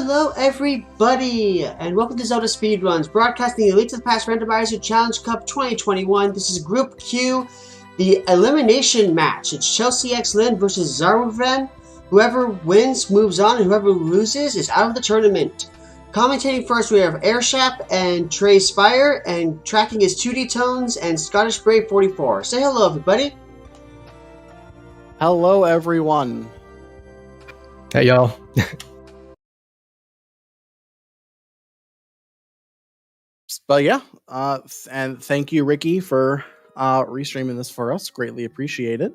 Hello everybody, and welcome to ZeldaSpeedRuns, broadcasting the Elite of the Past Randomizer Challenge Cup 2021. This is Group Q, the elimination match. It's ChelseyxLynn versus Zaruvyen. Whoever wins moves on, and whoever loses is out of the tournament. Commentating first, we have ALttP and Trey Spire, and tracking is 2D Tones and Scottish Brave 44. Say hello, everybody. Hello, everyone. Hey, y'all. But yeah, and thank you, Ricky, for restreaming this for us. Greatly appreciate it.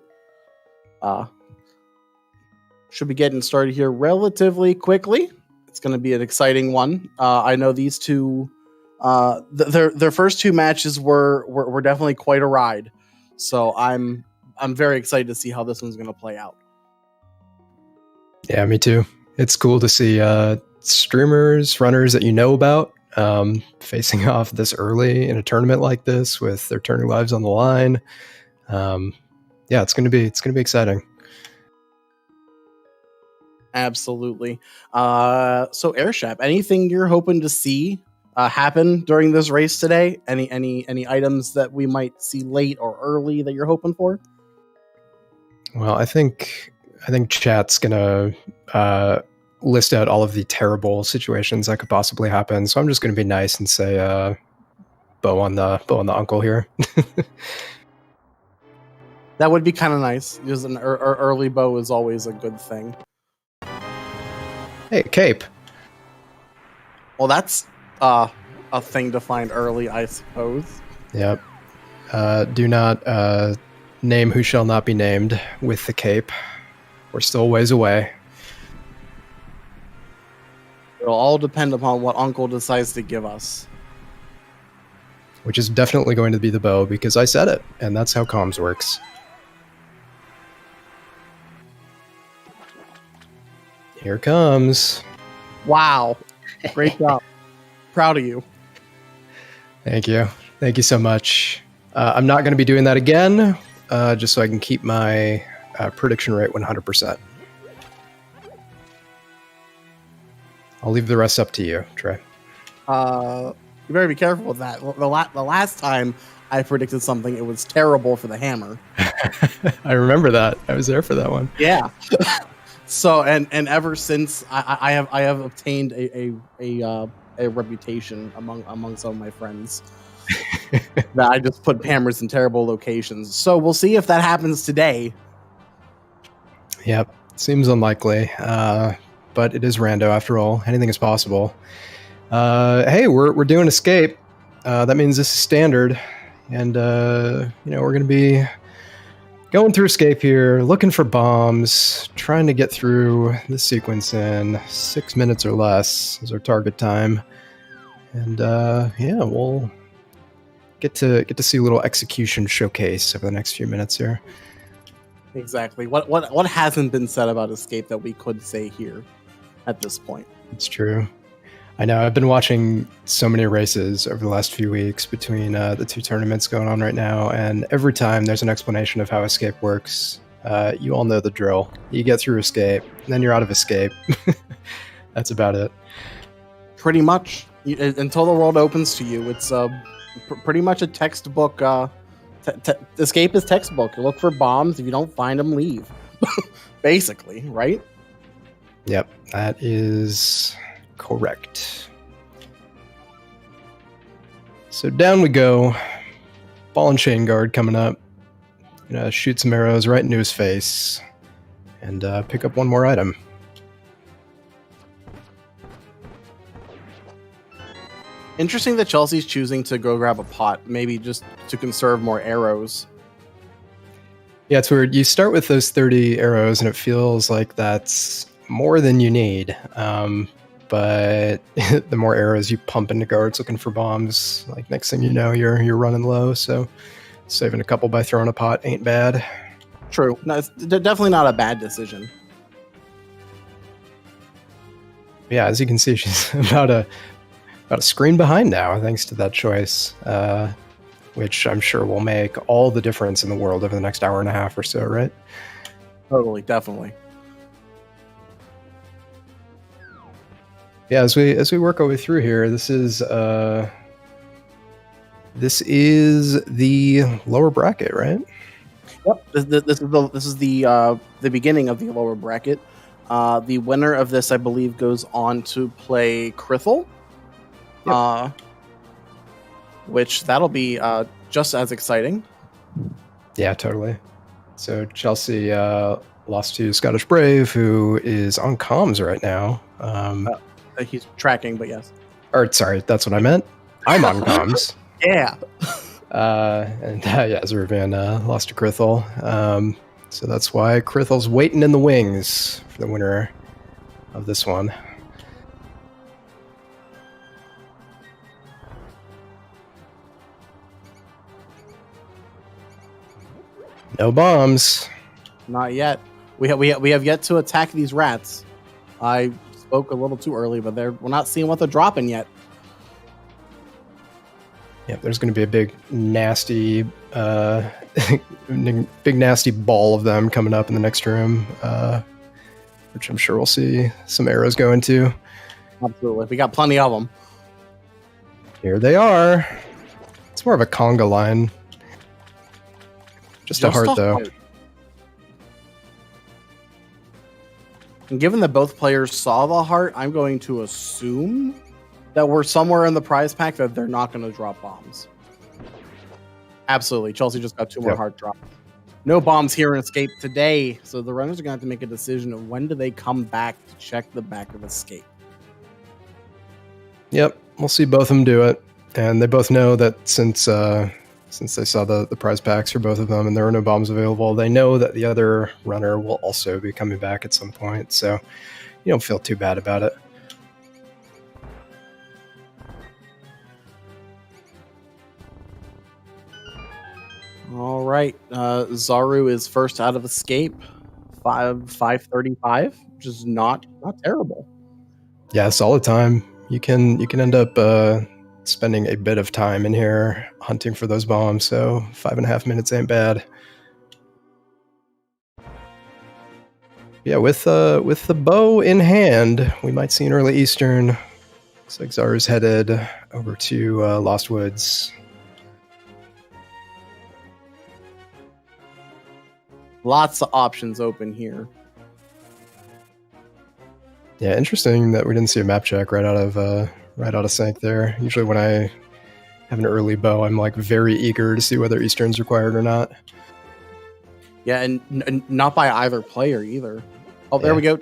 Should be getting started here relatively quickly. It's going to be an exciting one. I know these two, their first two matches were definitely quite a ride. So I'm very excited to see how this one's going to play out. Yeah, me too. It's cool to see streamers, runners that you know about, facing off this early in a tournament like this with their tourney lives on the line. Yeah, it's gonna be exciting. Absolutely. So ALttP, anything you're hoping to see happen during this race today? Any items that we might see late or early that you're hoping for? Well, I think chat's gonna list out all of the terrible situations that could possibly happen. So I'm just gonna be nice and say bow on the uncle here. That would be kind of nice. Just an early bow is always a good thing. Hey, cape. Well, that's a thing to find early, I suppose. Yep. Do not name who shall not be named with the cape. We're still a ways away. It'll all depend upon what Uncle decides to give us. Which is definitely going to be the bow, because I said it, and that's how comms works. Here comes. Wow. Great job. Proud of you. Thank you. Thank you so much. I'm not going to be doing that again, just so I can keep my prediction rate 100%. I'll leave the rest up to you, Trey. You better be careful with that. The last time I predicted something, it was terrible for the hammer. I remember that. I was there for that one. Yeah. So and ever since I have obtained a reputation among some of my friends that I just put hammers in terrible locations. So we'll see if that happens today. Yep, seems unlikely. But it is rando after all. Anything is possible. Hey, we're doing escape. That means this is standard, and we're going to be going through escape here, looking for bombs, trying to get through this sequence in 6 minutes or less is our target time. And yeah, we'll get to see a little execution showcase over the next few minutes here. Exactly. What hasn't been said about escape that we could say here at this point? It's true. I know. I've been watching so many races over the last few weeks between the two tournaments going on right now, and every time there's an explanation of how escape works. You all know the drill. You get through escape, and then you're out of escape. That's about it. Pretty much. Until the world opens to you, it's pretty much a textbook. Escape is textbook. You look for bombs. If you don't find them, leave. Basically, right? Yep, that is correct. So down we go. Ball and chain guard coming up. Gonna shoot some arrows right into his face and pick up one more item. Interesting that Chelsea's choosing to go grab a pot, maybe just to conserve more arrows. Yeah, it's weird. You start with those 30 arrows and it feels like that's more than you need. But the more arrows you pump into guards looking for bombs, like next thing you know, you're running low. So saving a couple by throwing a pot ain't bad. True. No, it's definitely not a bad decision. Yeah, as you can see, she's about a screen behind now, thanks to that choice, which I'm sure will make all the difference in the world over the next hour and a half or so, right? Totally, definitely. Yeah, as we work our way through here, this is the lower bracket, right? Yep. This is the beginning of the lower bracket. The winner of this, I believe, goes on to play Krithel. Yep. Which that'll be just as exciting. Yeah, totally. So Chelsea lost to Scottish Brave, who is on comms right now. He's tracking, but yes. Or sorry, that's what I meant. I'm on comms. Yeah. Zaruvyen lost to Krithel. So that's why Krithel's waiting in the wings for the winner of this one. No bombs. Not yet. We have yet to attack these rats. I spoke a little too early, but we're not seeing what they're dropping yet. Yeah, there's going to be a big nasty ball of them coming up in the next room, which I'm sure we'll see some arrows go into. Absolutely. We got plenty of them. Here they are. It's more of a conga line. Just a heart, though. And given that both players saw the heart, I'm going to assume that we're somewhere in the prize pack that they're not going to drop bombs. Absolutely. Chelsea just got 2 more heart drops. No bombs here in Escape today, so the runners are going to have to make a decision of when do they come back to check the back of Escape. Yep, we'll see both of them do it. And they both know that since they saw the prize packs for both of them and there were no bombs available, they know that the other runner will also be coming back at some point. So you don't feel too bad about it. All right. Zaru is first out of Escape. 5:35, which is not terrible. Yeah, solid time. You can end up spending a bit of time in here hunting for those bombs, so 5.5 minutes ain't bad. Yeah, with the bow in hand, we might see an early Eastern. Looks like Zaru's headed over to Lost Woods. Lots of options open here. Yeah, interesting that we didn't see a map check right out of sync there. Usually when I have an early bow, I'm like very eager to see whether Eastern's required or not. Yeah, and not by either player either. Oh, there we go.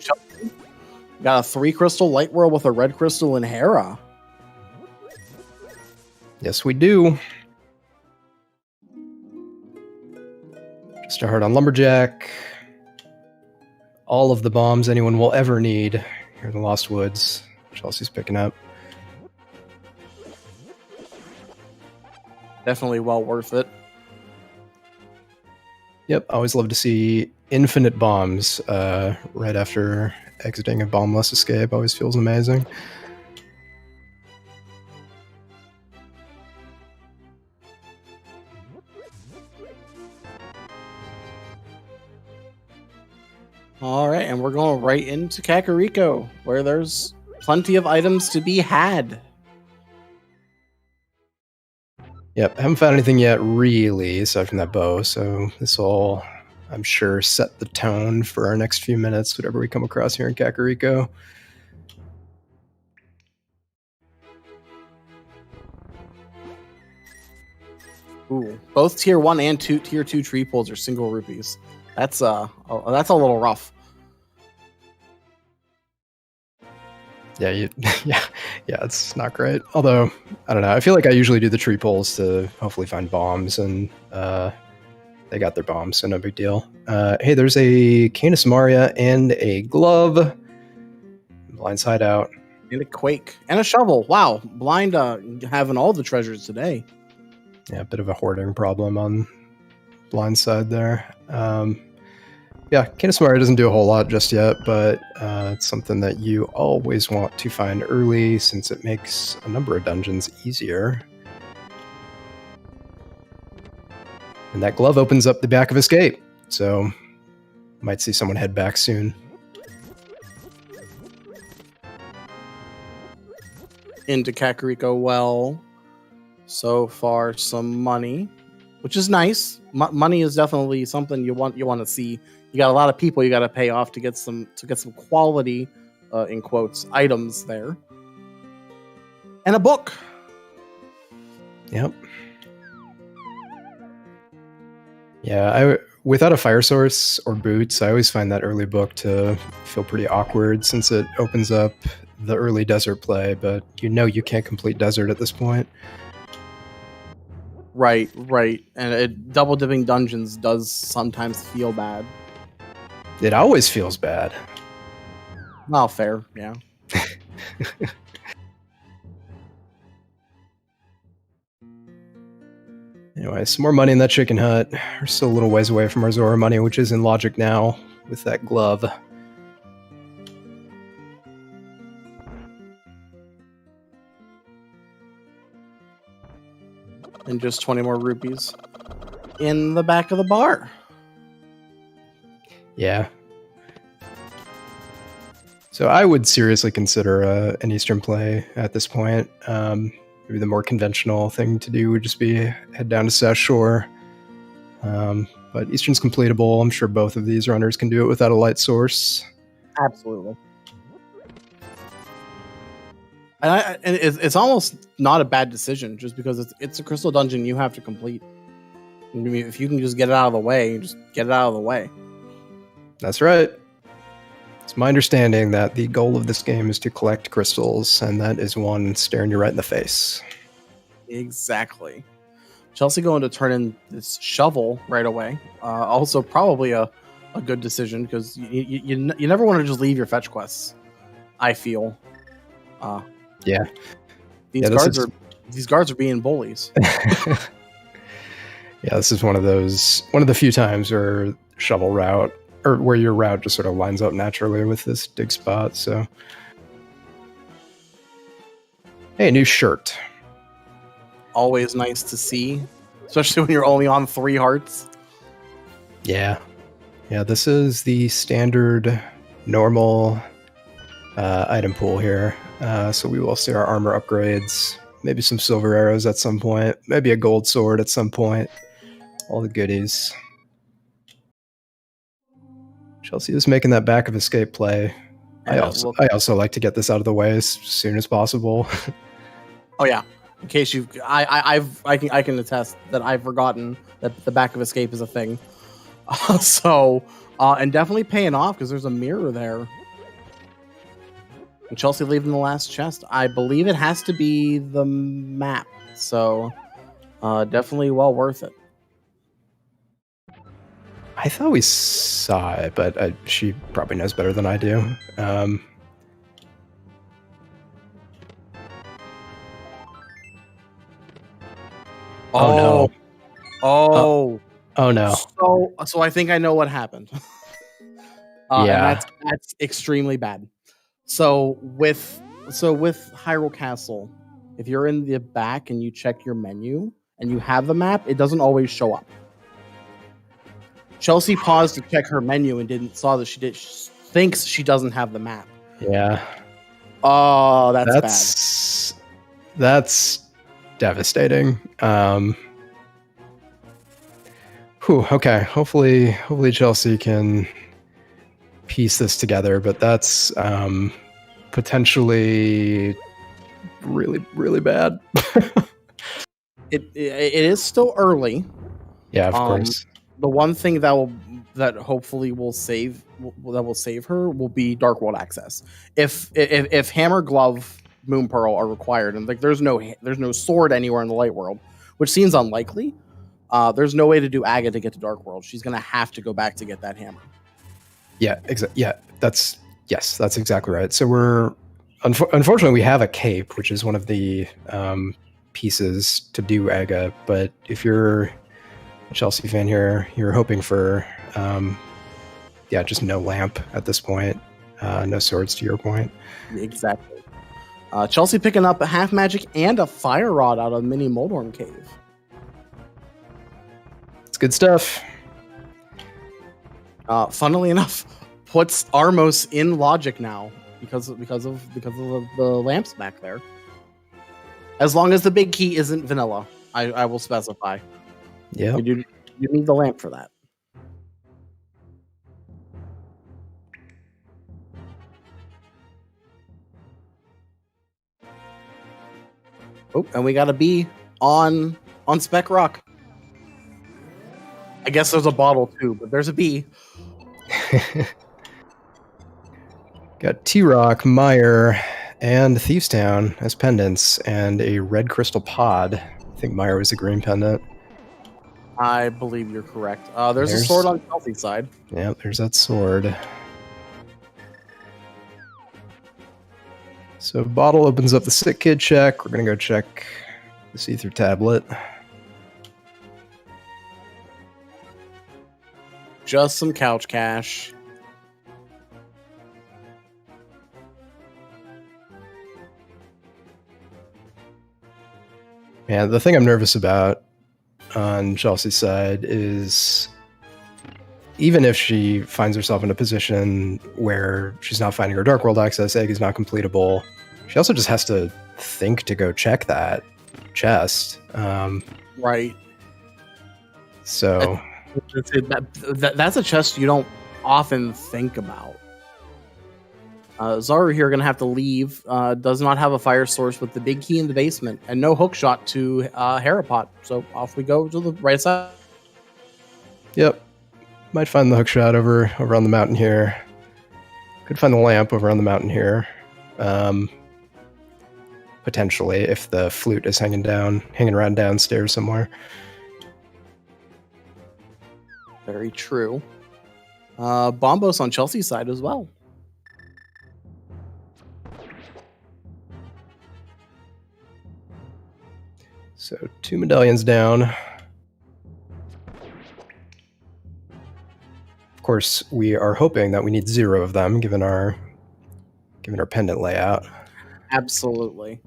Got a 3 crystal light whirl with a red crystal and Hera. Yes, we do. Just a heart on Lumberjack. All of the bombs anyone will ever need here in the Lost Woods. Chelsea's picking up. Definitely well worth it. Yep, I always love to see infinite bombs right after exiting a bombless escape. Always feels amazing. All right, and we're going right into Kakariko, where there's plenty of items to be had. Yep, haven't found anything yet, really, aside from that bow, so this will, I'm sure, set the tone for our next few minutes, whatever we come across here in Kakariko. Ooh, both tier 1 and tier 2 tree pulls are single rupees. That's a little rough. Yeah, it's not great. Although, I don't know. I feel like I usually do the tree pulls to hopefully find bombs, and they got their bombs, so no big deal. Hey, there's a Canis Maria and a glove. Blind's hideout. And a quake. And a shovel. Wow. Blind having all the treasures today. Yeah, a bit of a hoarding problem on Blind's side there. Yeah, Canis Maria doesn't do a whole lot just yet, but it's something that you always want to find early since it makes a number of dungeons easier. And that glove opens up the back of Escape, so might see someone head back soon. into Kakariko well. So far, some money, which is nice. Money is definitely something you want to see. You got a lot of people you got to pay off to get some quality, in quotes, items there, and a book. Yep. Yeah, without a fire source or boots, I always find that early book to feel pretty awkward since it opens up the early desert play, but you can't complete desert at this point. Right. And double dipping dungeons does sometimes feel bad. It always feels bad. Well, fair, yeah. Anyway, some more money in that chicken hut. We're still a little ways away from our Zora money, which is in logic now with that glove. And just 20 more rupees in the back of the bar. Yeah. So I would seriously consider an Eastern play at this point. Maybe the more conventional thing to do would just be head down to South Shore. But Eastern's completable. I'm sure both of these runners can do it without a light source. Absolutely. And it's almost not a bad decision, just because it's a crystal dungeon you have to complete. I mean, if you can just get it out of the way, just get it out of the way. That's right. It's my understanding that the goal of this game is to collect crystals, and that is one staring you right in the face. Exactly. Chelsea going to turn in this shovel right away. Also, probably a good decision, because you never want to just leave your fetch quests, I feel. Yeah. These guards are being bullies. Yeah, this is one of the few times where shovel route, or where your route just sort of lines up naturally with this dig spot. So, hey, new shirt. Always nice to see, especially when you're only on 3 hearts. Yeah, this is the standard normal item pool here. So we will see our armor upgrades, maybe some silver arrows at some point, maybe a gold sword at some point. All the goodies. Chelsea is making that back of escape play. Yeah, I also like to get this out of the way as soon as possible. Oh yeah, in case I can attest that I've forgotten that the back of escape is a thing. And definitely paying off, because there's a mirror there. And Chelsea leaving the last chest. I believe it has to be the map, so definitely well worth it. I thought we saw it, but she probably knows better than I do. Oh no! Oh no! So I think I know what happened. Yeah, and that's extremely bad. So with Hyrule Castle, if you're in the back and you check your menu and you have the map, it doesn't always show up. Chelsea paused to check her menu and saw that she thinks she doesn't have the map. Yeah. Oh, that's bad. That's devastating. Okay. Hopefully Chelsea can piece this together, but that's potentially really, really bad. It is still early. Yeah, of course. The one thing that hopefully will save her will be Dark World access. If Hammer, Glove, Moon Pearl are required, and like there's no sword anywhere in the Light World, which seems unlikely. There's no way to do Aga to get to Dark World. She's gonna have to go back to get that hammer. Yeah, exactly. Yeah, that's exactly right. So we're unfortunately we have a cape, which is one of the pieces to do Aga. But if you're a Chelsea fan here, you're hoping for just no lamp at this point, no swords. To your point, exactly. Chelsea picking up a half magic and a fire rod out of Mini Moldorm Cave. It's good stuff. Funnily enough, puts Armos in logic now because of the lamps back there. As long as the big key isn't vanilla, I will specify. Yeah. You need the lamp for that. Oh, and we got a B on Spec Rock. I guess there's a bottle too, but there's a B. Got T-Rock, Meyer, and Thiefstown as pendants, and a red crystal pod. I think Meyer was a green pendant. I believe you're correct. There's a sword on Chelsey's side. Yeah, there's that sword. So bottle opens up the sick kid check. We're gonna go check the see-through tablet. Just some couch cash. Yeah, the thing I'm nervous about on Chelsea's side is even if she finds herself in a position where she's not finding her Dark World access, egg is not completable, she also just has to think to go check that chest. Right. So that's a chest you don't often think about. Zaru here going to have to leave. Does not have a fire source with the big key in the basement and no hook shot to Harapot. So off we go to the right side. Yep. Might find the hook shot over on the mountain here. Could find the lamp over on the mountain here. Potentially, if the flute is hanging around downstairs somewhere. Very true. Bombos on Chelsea's side as well. So 2 medallions down. Of course, we are hoping that we need 0 of them, given our pendant layout. Absolutely.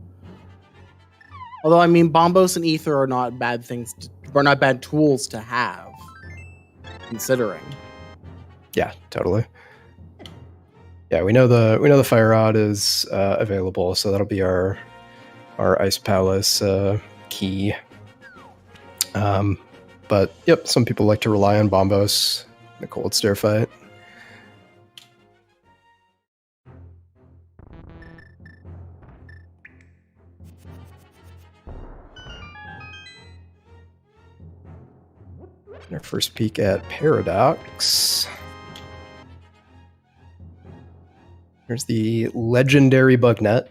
Although, I mean, Bombos and Ether are not bad tools to have, considering. Yeah, totally. Yeah, we know the fire rod is available, so that'll be our Ice Palace key. But yep, some people like to rely on Bombos in the cold stair fight. Our first peek at Paradox. There's the legendary Bugnet.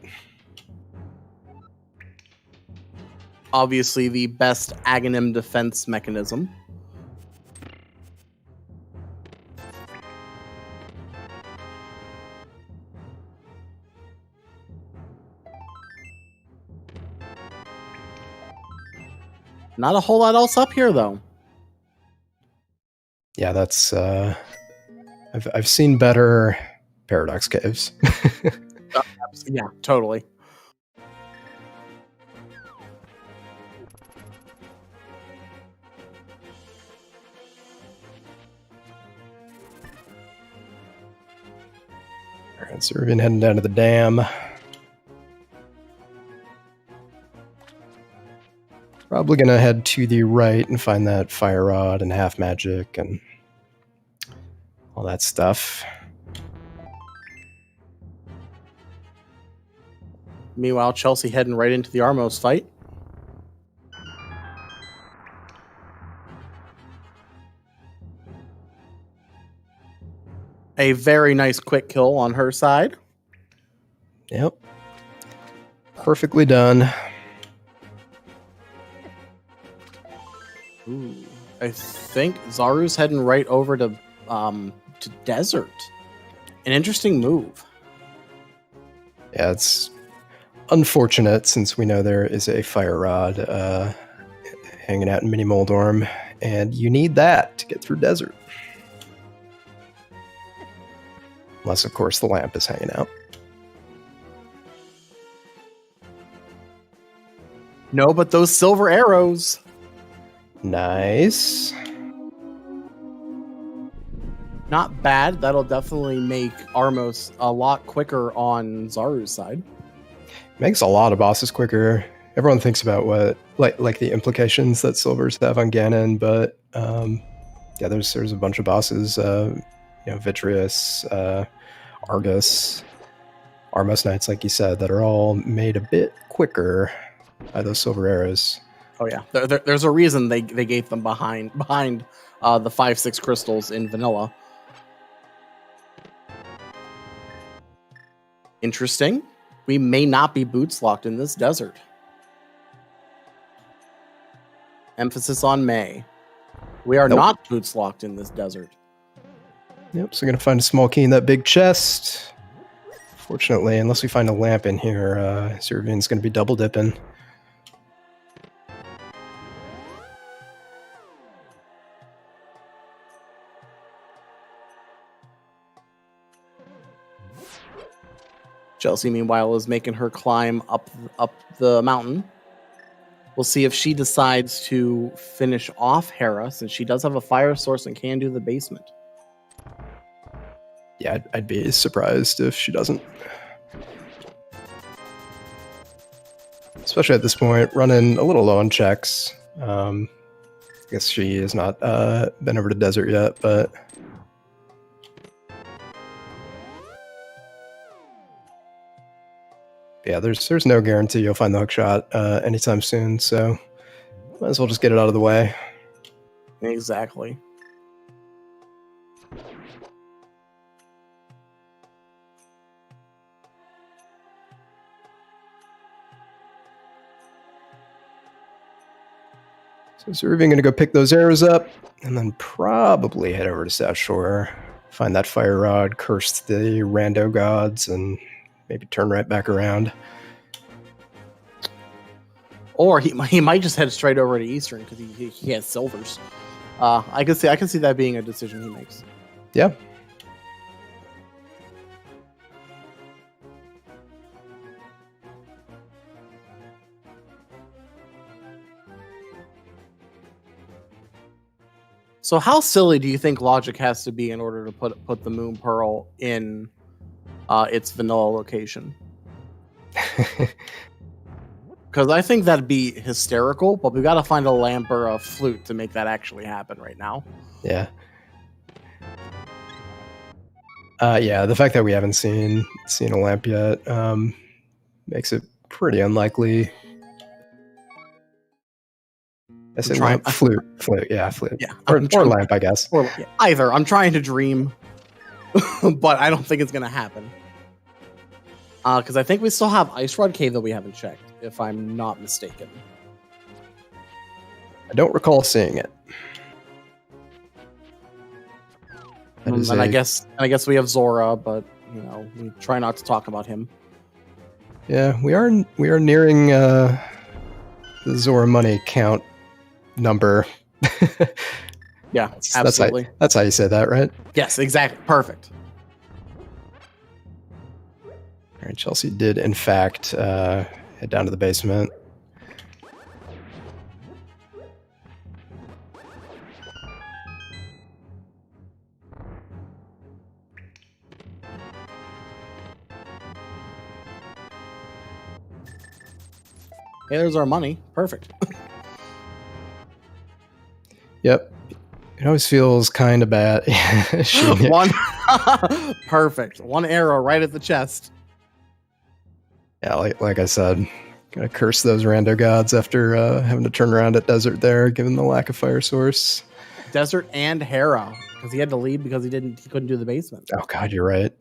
Obviously the best Aghanim defense mechanism. Not a whole lot else up here, though. Yeah, that's I've seen better Paradox caves. Yeah, totally. All right, Zaruvyen heading down to the dam. Probably gonna head to the right and find that fire rod and half magic and all that stuff. Meanwhile, Chelsea heading right into the Armos fight. A very nice quick kill on her side. Yep. Perfectly done. Ooh, I think Zaru's heading right over to Desert. An interesting move. Yeah, it's unfortunate since we know there is a fire rod hanging out in Mini Moldorm, and you need that to get through Desert. Unless, of course, the lamp is hanging out. No, but those silver arrows. Nice. Not bad. That'll definitely make Armos a lot quicker on Zaru's side. Makes a lot of bosses quicker. everyone thinks about what like the implications that silvers have on Ganon, but yeah, there's a bunch of bosses, Vitreous, Argus, Armos Knights, like you said, that are all made a bit quicker by those silver arrows. Oh yeah, there's a reason they gave them behind the 5-6 crystals in vanilla. Interesting. We may not be boots locked in this desert. Emphasis on may. We are not boots locked in this desert. Yep, so we're going to find a small key in that big chest. Fortunately, unless we find a lamp in here, Zaruvyen's going to be double dipping. Chelsea, meanwhile, is making her climb up the mountain. We'll see if she decides to finish off Hera, since she does have a fire source and can do the basement. Yeah, I'd be surprised if she doesn't. Especially at this point, running a little low on checks. I guess she has not been over to desert yet, but... yeah, there's no guarantee you'll find the hookshot anytime soon, so might as well just get it out of the way. Exactly. So Zaruvyen going to go pick those arrows up, and then probably head over to South Shore, find that fire rod, curse the rando gods, and maybe turn right back around. Or he might just head straight over to Eastern because he has silvers. I can see that being a decision he makes. Yeah. So how silly do you think logic has to be in order to put the Moon Pearl in its vanilla location? Because I think that'd be hysterical, but we got to find a lamp or a flute to make that actually happen right now. Yeah. Yeah, the fact that we haven't seen a lamp yet makes it pretty unlikely. I said lamp, flute. Yeah, flute. Yeah, or lamp, I guess. Or, yeah, either. I'm trying to dream, but I don't think it's going to happen. Because I think we still have Ice Rod Cave that we haven't checked, if I'm not mistaken. I don't recall seeing it. And I guess we have Zora, but we try not to talk about him. Yeah, we are nearing the Zora money count number. Yeah, absolutely. That's how you say that, right? Yes, exactly. Perfect. All right, Chelsea did, in fact, head down to the basement. Hey, there's our money. Perfect. Yep. It always feels kind of bad. One perfect. One arrow right at the chest. Yeah, like I said, gonna curse those rando gods after having to turn around at desert there, given the lack of fire source. Desert and Hera, because he had to leave because he couldn't do the basement. Oh God, you're right.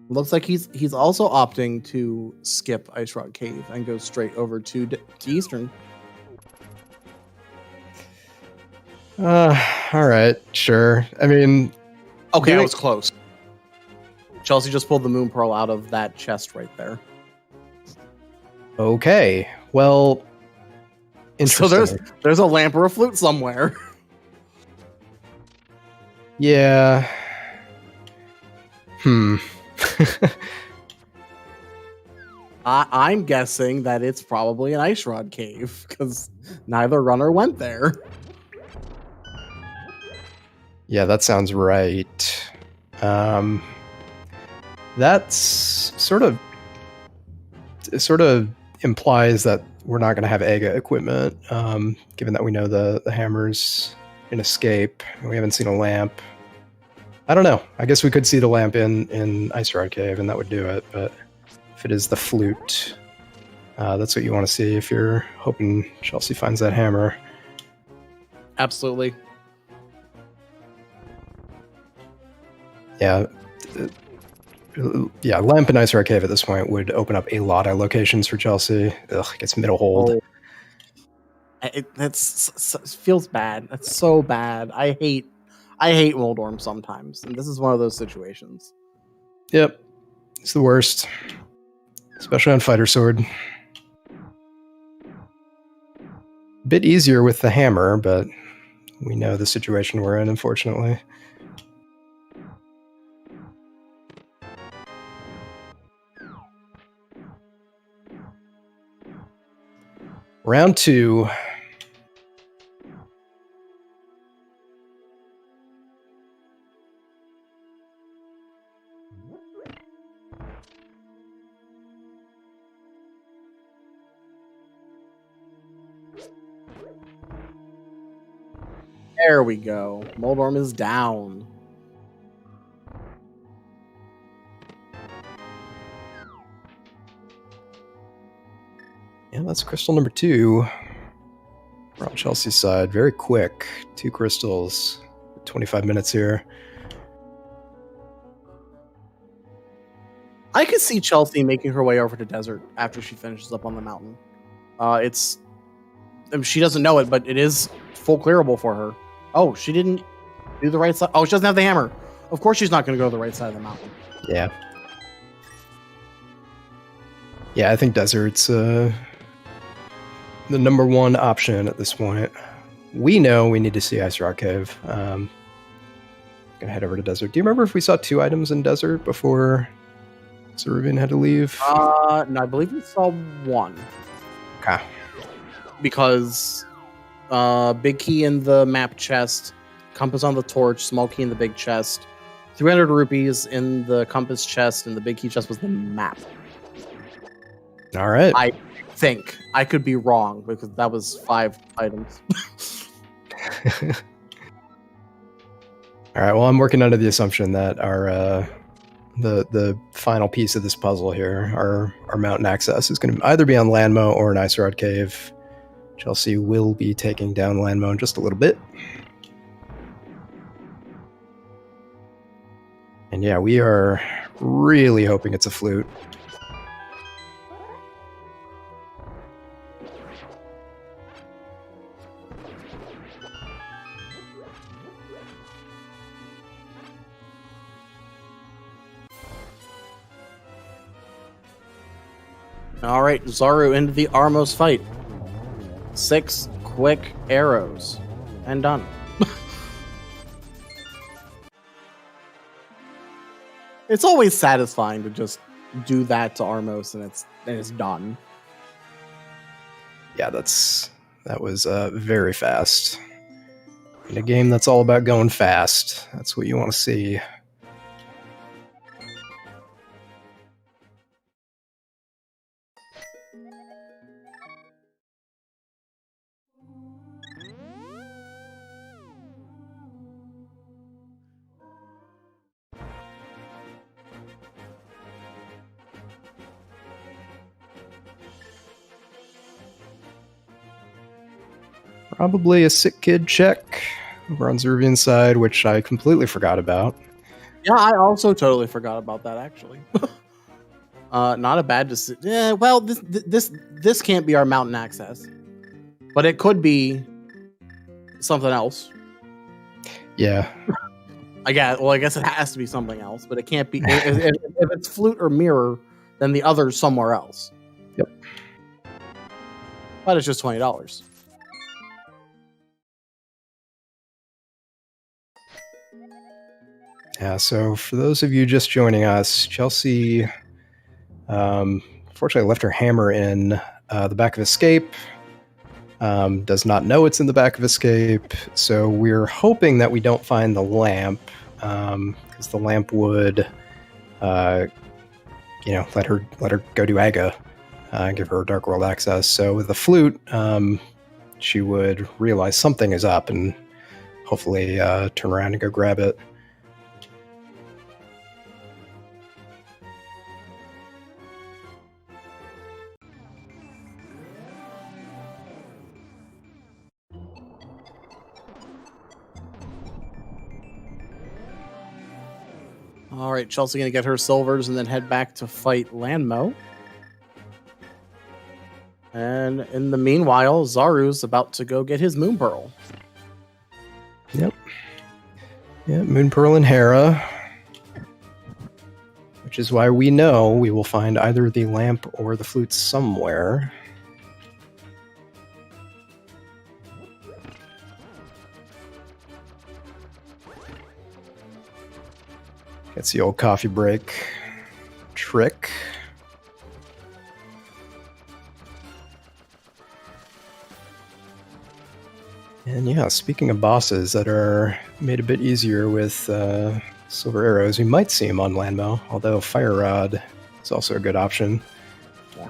Looks like he's also opting to skip Ice Rock Cave and go straight over to Eastern. All right, sure. I mean, okay, I was close. Chelsea just pulled the Moon Pearl out of that chest right there. Okay, well, interesting. So there's a lamp or a flute somewhere. Yeah. I'm guessing that it's probably an Ice Rod Cave because neither runner went there. Yeah, that sounds right. That's sort of implies that we're not going to have AGA equipment, given that we know the hammer's in escape. We haven't seen a lamp. I don't know. I guess we could see the lamp in Ice Rod Cave, and that would do it. But if it is the flute, that's what you want to see if you're hoping Chelsea finds that hammer. Absolutely. Yeah. Yeah, lamp and Ice Rod Cave at this point would open up a lot of locations for Chelsea. Ugh, it gets middle hold. Feels bad. That's so bad. I hate Moldorm sometimes, and this is one of those situations. Yep, it's the worst, especially on Fighter Sword. Bit easier with the hammer, but we know the situation we're in, unfortunately. Round 2. There we go. Moldorm is down. Yeah, that's crystal number 2. We're on Chelsea's side. Very quick. 2 crystals. 25 minutes here. I could see Chelsea making her way over to desert after she finishes up on the mountain. She doesn't know it, but it is full clearable for her. Oh, she didn't do the right side. Oh, she doesn't have the hammer. Of course she's not going to go to the right side of the mountain. Yeah. Yeah, I think desert's the number 1 option at this point. We know we need to see Ice Rock Cave. Gonna head over to desert. Do you remember if we saw 2 items in desert before Zaruvyen had to leave? No, I believe we saw 1. Okay. Because big key in the map chest, compass on the torch, small key in the big chest, 300 rupees in the compass chest, and the big key chest was the map. All right. I think. I could be wrong because that was 5 items. All right. Well, I'm working under the assumption that our the final piece of this puzzle here, our mountain access, is going to either be on Landmo or an Ice Rod Cave. Chelsea will be taking down Landmo in just a little bit. And yeah, we are really hoping it's a flute. All right, Zaru into the Armos fight. 6 quick arrows. And done. It's always satisfying to just do that to Armos and it's done. Yeah, that was very fast. In a game that's all about going fast, that's what you want to see. Probably a sick kid check over on Zaruvyen's side, which I completely forgot about. Yeah, I also totally forgot about that, actually. Not a bad decision. Yeah, well, this can't be our mountain access, but it could be something else. Yeah. I guess it has to be something else, but it can't be. if it's flute or mirror, then the other's somewhere else. Yep. But it's just $20. Yeah, so for those of you just joining us, Chelsea fortunately left her hammer in the back of Escape. Does not know it's in the back of Escape, so we're hoping that we don't find the lamp, because the lamp would let her go do Aga, give her Dark World access. So with the flute, she would realize something is up and hopefully turn around and go grab it. All right, Chelsea gonna get her silvers and then head back to fight Landmo. And in the meanwhile, Zaru's about to go get his Moon Pearl. Yep. Yeah, Moon Pearl and Hera. Which is why we know we will find either the lamp or the flute somewhere. Gets the old coffee break trick. And yeah, speaking of bosses that are made a bit easier with silver arrows, we might see them on Landmo, although Fire Rod is also a good option. Yeah.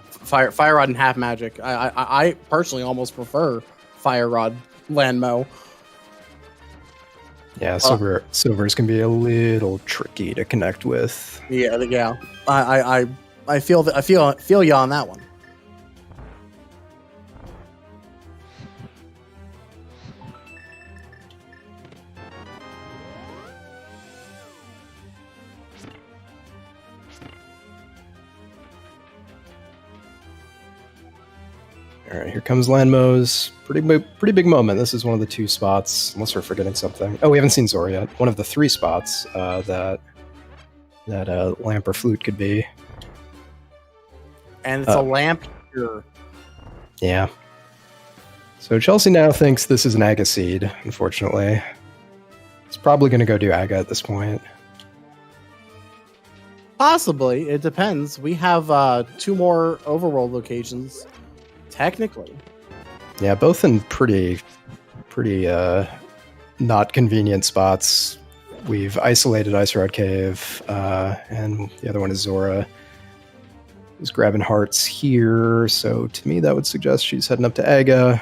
Fire Rod and half magic. I personally almost prefer Fire Rod Landmo. Yeah, silvers can be a little tricky to connect with. Yeah. I feel you on that one. All right, here comes Landmo's pretty big moment. This is one of the 2 spots, unless we're forgetting something. Oh, we haven't seen Zora yet. One of the 3 spots that lamp or flute could be. And it's a lamp here. Yeah. So Chelsea now thinks this is an Aga seed, unfortunately. It's probably going to go do Aga at this point. Possibly. It depends. We have 2 more overworld locations. Technically. Yeah, both in pretty not convenient spots. We've isolated Ice Rod Cave, and the other one is Zora. Who's grabbing hearts here, so to me that would suggest she's heading up to Aga.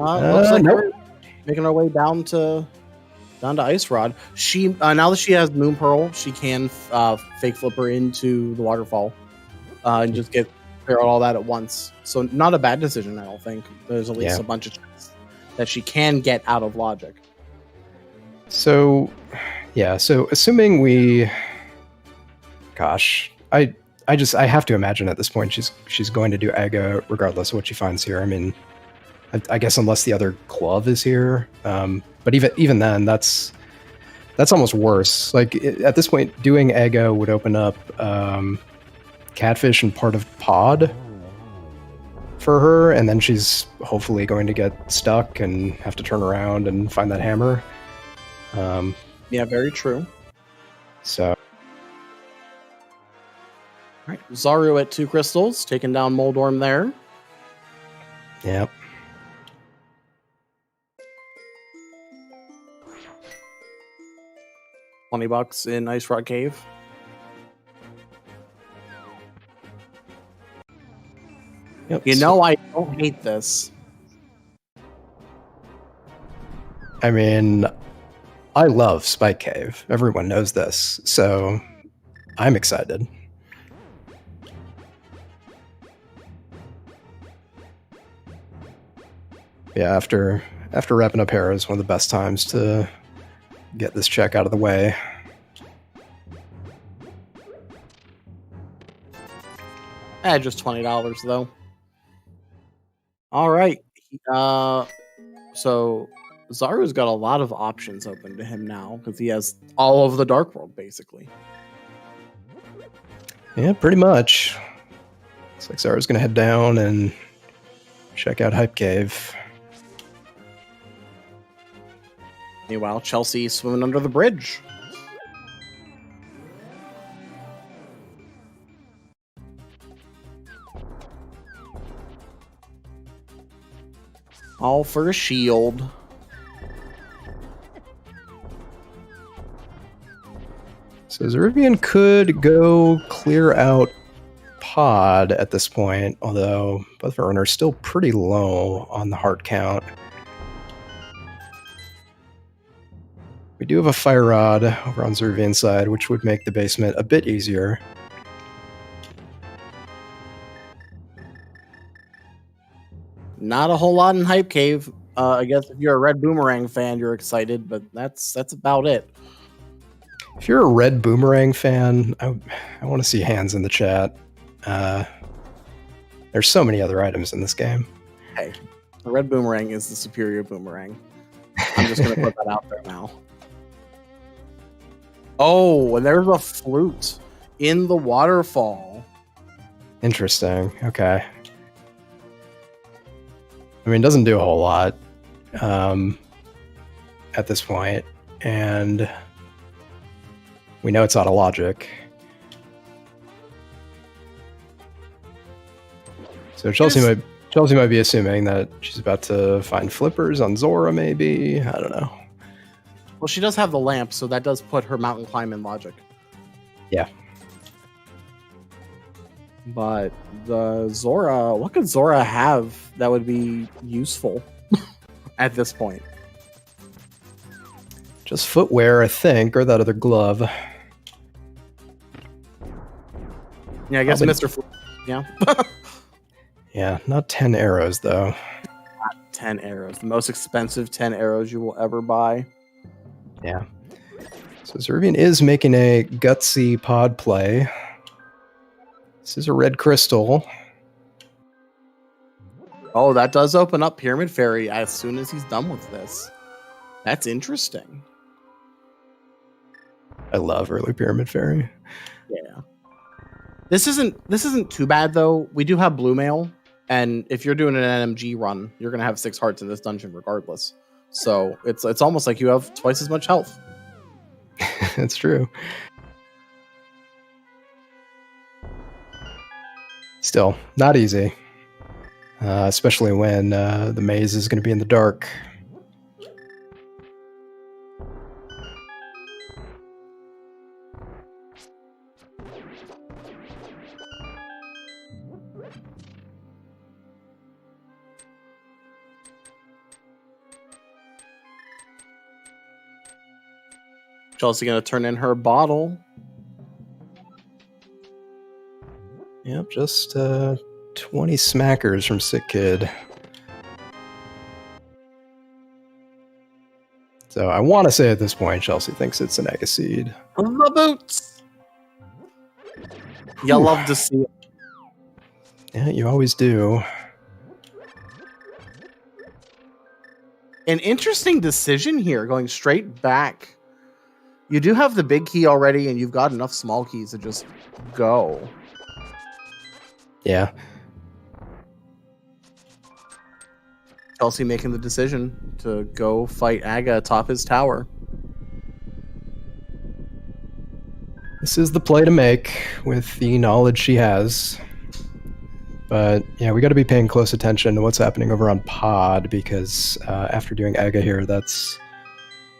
Looks like we're making our way down to Ice Rod. She now that she has Moon Pearl, she can fake flip her into the waterfall and just get clear out all that at once. So not a bad decision, I don't think. There's at least a bunch of chances that she can get out of logic. So assuming we, gosh, I have to imagine at this point she's going to do Aga regardless of what she finds here. I mean, I guess unless the other glove is here, but even then, that's almost worse. Like at this point, doing Aga would open up Catfish and part of Pod for her, and then she's hopefully going to get stuck and have to turn around and find that hammer. Yeah, very true. So, all right, Zaru at 2 crystals, taking down Moldorm there. Yep. $20 in Ice Rod Cave. Yep. You know, I don't hate this. I mean, I love Spike Cave. Everyone knows this, so I'm excited. Yeah, after wrapping up Hera is one of the best times to get this check out of the way. Just $20 though. All right. So Zaru's got a lot of options open to him now because he has all of the Dark World basically. Yeah, pretty much. Looks like Zaru's gonna head down and check out Hype Cave. Meanwhile, Chelsea swimming under the bridge. All for a shield. So Zaruvyen could go clear out pod at this point, although both of our runners are still pretty low on the heart count. We do have a fire rod over on Zaruvyen's side, which would make the basement a bit easier. Not a whole lot in Hype Cave. I guess if you're a Red Boomerang fan, you're excited, but that's about it. If you're a Red Boomerang fan, I want to see hands in the chat. There's so many other items in this game. Hey, the Red Boomerang is the superior boomerang. I'm just going to put that out there now. Oh, and there's a flute in the waterfall. Interesting. Okay. I mean, it doesn't do a whole lot at this point, and we know it's out of logic. So Chelsea might be assuming that she's about to find flippers on Zora, maybe. I don't know. Well, she does have the lamp, so that does put her mountain climb in logic. Yeah. But the Zora, what could Zora have that would be useful at this point? Just footwear, I think, or that other glove. Yeah, I guess Mr. Yeah. Yeah, not 10 arrows, though. Not 10 arrows. The most expensive 10 arrows you will ever buy. Yeah. So Zaruvyen is making a gutsy pod play. This is a red crystal. Oh, that does open up Pyramid Fairy as soon as he's done with this. That's interesting. I love early Pyramid Fairy. Yeah. This isn't too bad though. We do have blue mail, and if you're doing an NMG run, you're gonna have 6 hearts in this dungeon regardless. So it's almost like you have twice as much health. It's true. Still, not easy. Especially when the maze is going to be in the dark. Chelsea gonna turn in her bottle. Yep, just 20 smackers from Sick Kid. So I want to say at this point, Chelsea thinks it's an Egg Seed. The boots. You love to see it. Yeah, you always do. An interesting decision here, going straight back. You do have the big key already, and you've got enough small keys to just go. Yeah. Chelsea making the decision to go fight Aga atop his tower. This is the play to make with the knowledge she has. But yeah, we got to be paying close attention to what's happening over on Pod, because after doing Aga here, that's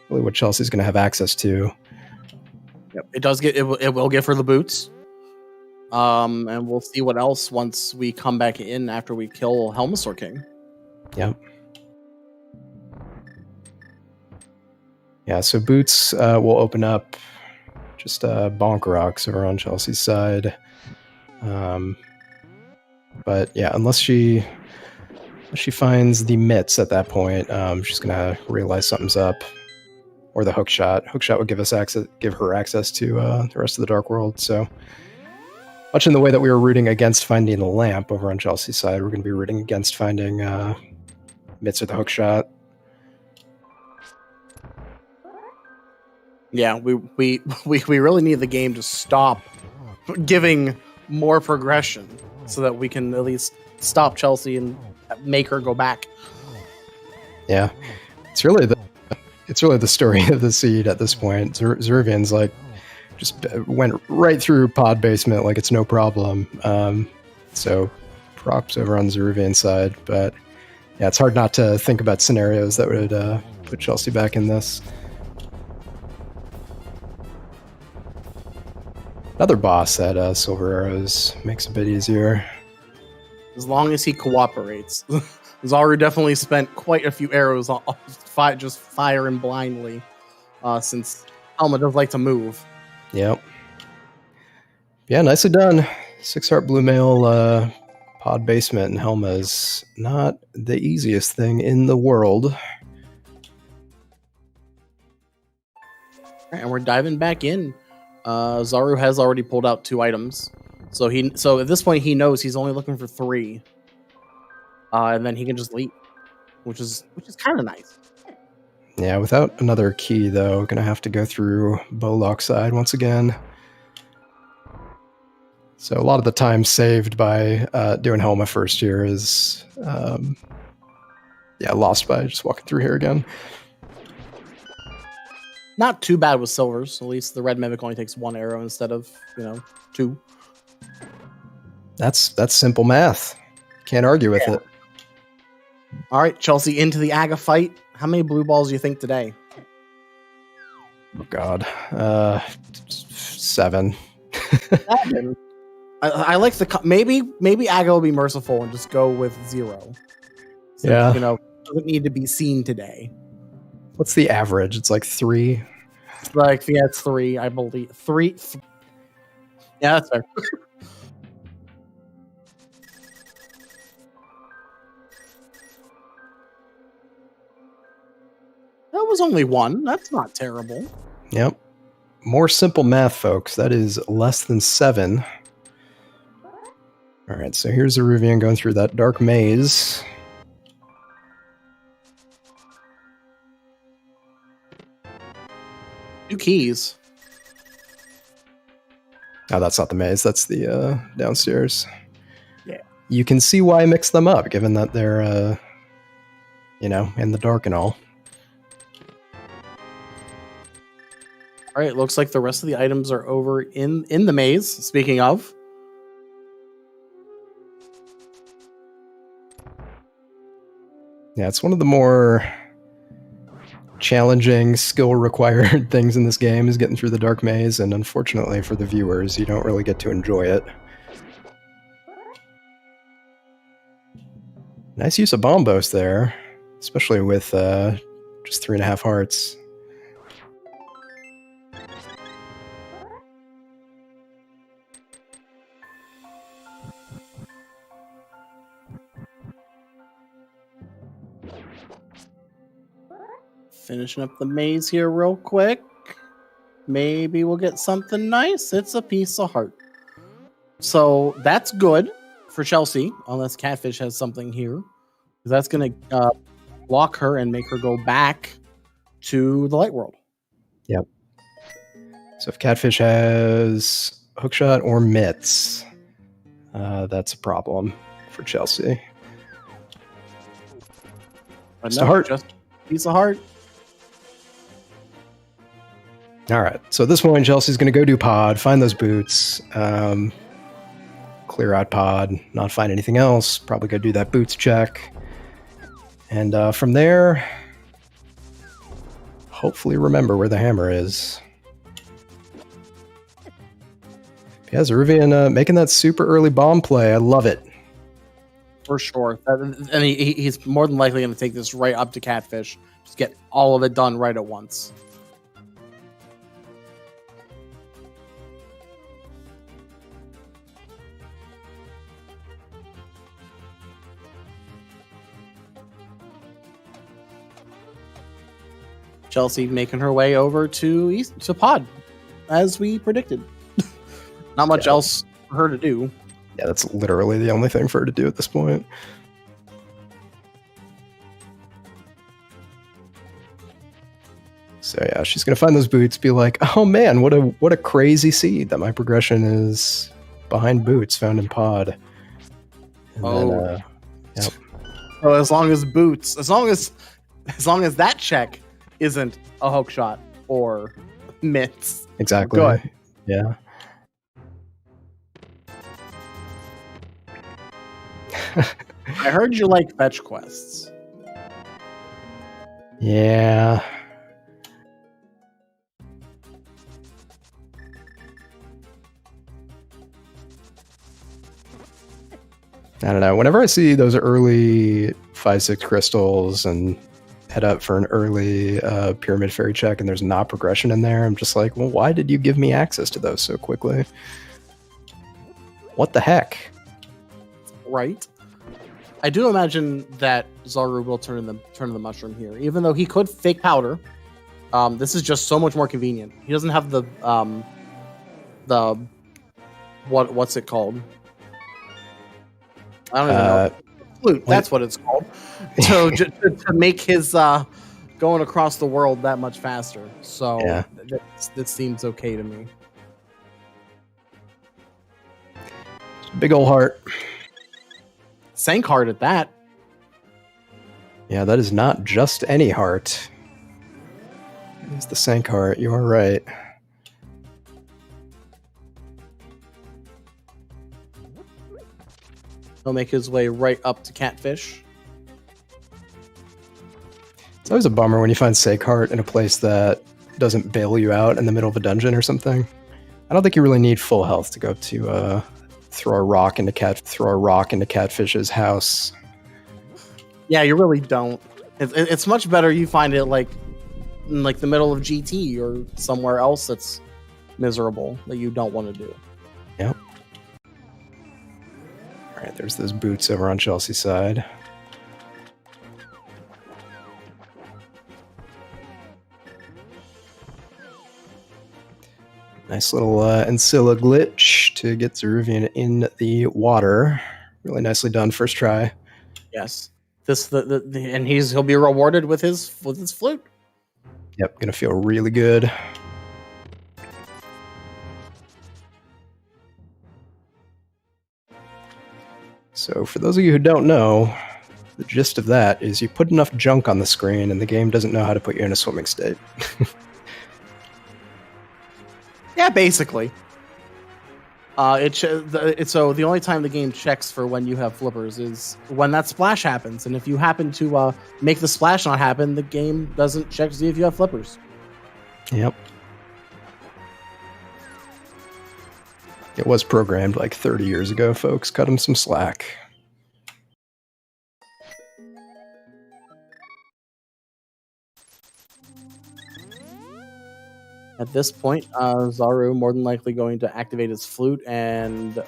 really what Chelsea's going to have access to. Yep, it will give her the boots. And we'll see what else once we come back in after we kill Helmasaur King. Yep. Yeah, so boots will open up just bonk rocks over on Chelsea's side. But yeah, unless she finds the mitts at that point, she's gonna realize something's up. Or the hook shot. Hook shot would give her access to the rest of the Dark World. So much in the way that we were rooting against finding the lamp over on Chelsea's side, we're going to be rooting against finding mitts or the hook shot. Yeah, we really need the game to stop giving more progression so that we can at least stop Chelsea and make her go back. Yeah, it's really the story of the seed at this point. Zaruvyen's like just went right through pod basement like it's no problem. So props over on Zaruvyen's side, but yeah, it's hard not to think about scenarios that would put Chelsea back in this. Another boss at Silver Arrows makes it a bit easier. As long as he cooperates. Zaru definitely spent quite a few arrows on just firing blindly, since Helma does like to move. Yep. Yeah, nicely done. 6-heart blue mail pod basement in Helma is not the easiest thing in the world. And we're diving back in. Zaru has already pulled out 2 items, so at this point he knows he's only looking for 3, and then he can just leave, which is kind of nice. Yeah, without another key though, gonna have to go through Bowlock side once again. So a lot of the time saved by doing Helma first here is lost by just walking through here again. Not too bad with silvers. At least the red mimic only takes 1 arrow instead of 2. That's simple math. Can't argue with it. All right, Chelsea, into the Aga fight. How many blue balls do you think today? Oh God, 7. 7. I like the maybe Aga will be merciful and just go with 0. So, yeah, doesn't need to be seen today. What's the average? It's like 3. It's 3, I believe. 3. Yeah, that's fair. That was only 1. That's not terrible. Yep. More simple math, folks. That is less than 7. All right, so here's Zaruvyen going through that dark maze. Two keys. Oh, that's not the maze. That's the downstairs. Yeah. You can see why I mixed them up, given that they're, in the dark and all. All right, looks like the rest of the items are over in the maze. Speaking of. Yeah, it's one of the more challenging, skill-required things in this game is getting through the dark maze, and unfortunately for the viewers, you don't really get to enjoy it. Nice use of bombos there, especially with just 3.5 hearts. Finishing up the maze here real quick. Maybe we'll get something nice. It's a piece of heart. So that's good for Chelsea, unless Catfish has something here. That's going to block her and make her go back to the light world. Yep. So if Catfish has hookshot or mitts, that's a problem for Chelsea. Just a heart. Just a piece of heart. All right, so at this point, Chelsea's going to go do pod, find those boots, clear out pod, not find anything else, probably go do that boots check. And from there, hopefully remember where the hammer is. Yeah, Zaruvyen making that super early bomb play. I love it. For sure. And he's more than likely going to take this right up to Catfish. Just get all of it done right at once. Chelsea making her way over to pod, as we predicted. Not much else for her to do. Yeah, that's literally the only thing for her to do at this point. So yeah, she's gonna find those boots, be like, "Oh man, what a crazy seed that my progression is behind boots found in pod." And then, yep. Well, as long as boots, as long as that check isn't a hook shot or mitts. Exactly. Good. Yeah. I heard you like fetch quests. Yeah. I don't know. Whenever I see those early 5-6 crystals and head up for an early pyramid fairy check and there's not progression in there, I'm just like, well, why did you give me access to those so quickly? What the heck? Right. I do imagine that Zaru will turn the mushroom here, even though he could fake powder. This is just so much more convenient. He doesn't have the what's it called? I don't even know. Flute. That's what it's called. So to make his going across the world that much faster. So yeah. That seems okay to me. Big ol' heart. Sank heart at that. Yeah, that is not just any heart. It's the Sank heart. You are right. He'll make his way right up to Catfish. It's always a bummer when you find Sank heart in a place that doesn't bail you out in the middle of a dungeon or something. I don't think you really need full health to go to throw a rock into Catfish's house. Yeah, you really don't. It's much better you find it like in like the middle of GT or somewhere else that's miserable that you don't want to do. Yep. All right, there's those boots over on Chelsea's side. Nice little Ancilla glitch to get Zaruvyen in the water. Really nicely done, first try. Yes. And he'll be rewarded with his flute. Yep, gonna feel really good. So for those of you who don't know, the gist of that is you put enough junk on the screen and the game doesn't know how to put you in a swimming state. Yeah, basically. So the only time the game checks for when you have flippers is when that splash happens, and if you happen to make the splash not happen, the game doesn't check to see if you have flippers. Yep. It was programmed like 30 years ago, folks. Cut him some slack. At this point, Zaru more than likely going to activate his flute and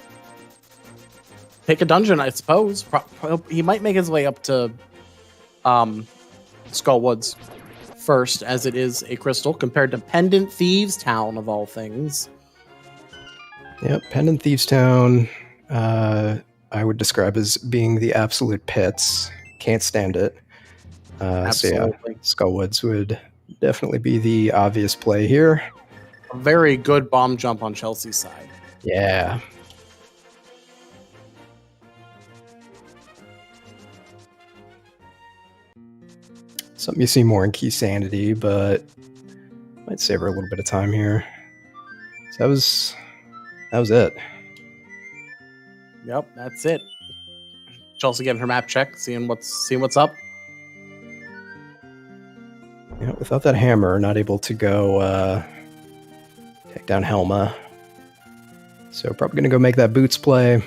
pick a dungeon, I suppose. He might make his way up to Skull Woods first, as it is a crystal, compared to Pendant Thieves Town, of all things. Yep, Pendant Thieves Town, I would describe as being the absolute pits. Can't stand it. Absolutely. So yeah, Skull Woods would definitely be the obvious play here. A very good bomb jump on Chelsea's side. Yeah. Something you see more in Key Sanity, but might save her a little bit of time here. So that was it. Yep, that's it. Chelsea getting her map check, seeing what's up. Yeah, without that hammer, not able to go take down Helma. So probably going to go make that boots play.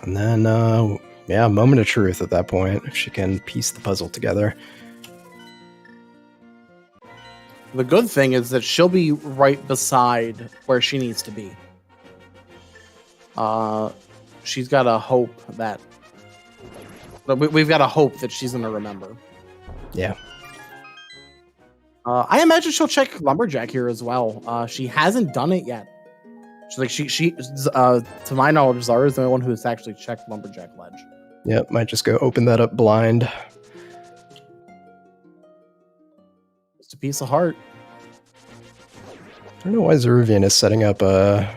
And then, yeah, moment of truth at that point, if she can piece the puzzle together. The good thing is that she'll be right beside where she needs to be. She's got a hope that... We've got a hope that she's going to remember. Yeah. I imagine she'll check Lumberjack here as well. She hasn't done it yet. She to my knowledge, Zara is the only one who has actually checked Lumberjack Ledge. Yep, might just go open that up blind. Just a piece of heart. I don't know why Zaruvyen is setting up a...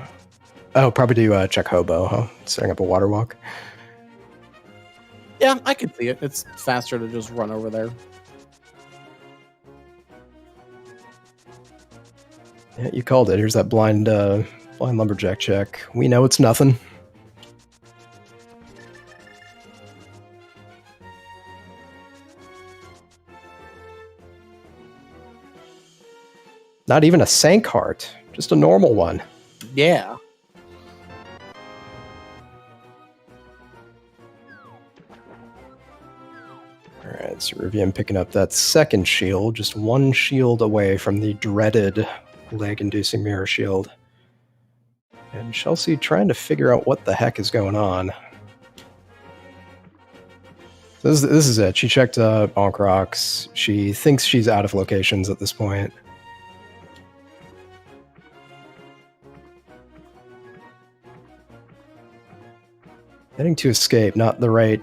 Oh, probably do check Hobo, huh? Setting up a water walk. Yeah, I could see it. It's faster to just run over there. Yeah, you called it. Here's that blind lumberjack check. We know it's nothing. Not even a sank heart, just a normal one. Yeah. Zaruvyen picking up that second shield, just one shield away from the dreaded lag-inducing mirror shield. And Chelsea trying to figure out what the heck is going on. This is it. She checked Bonk Rocks. She thinks she's out of locations at this point. Heading to escape, not the right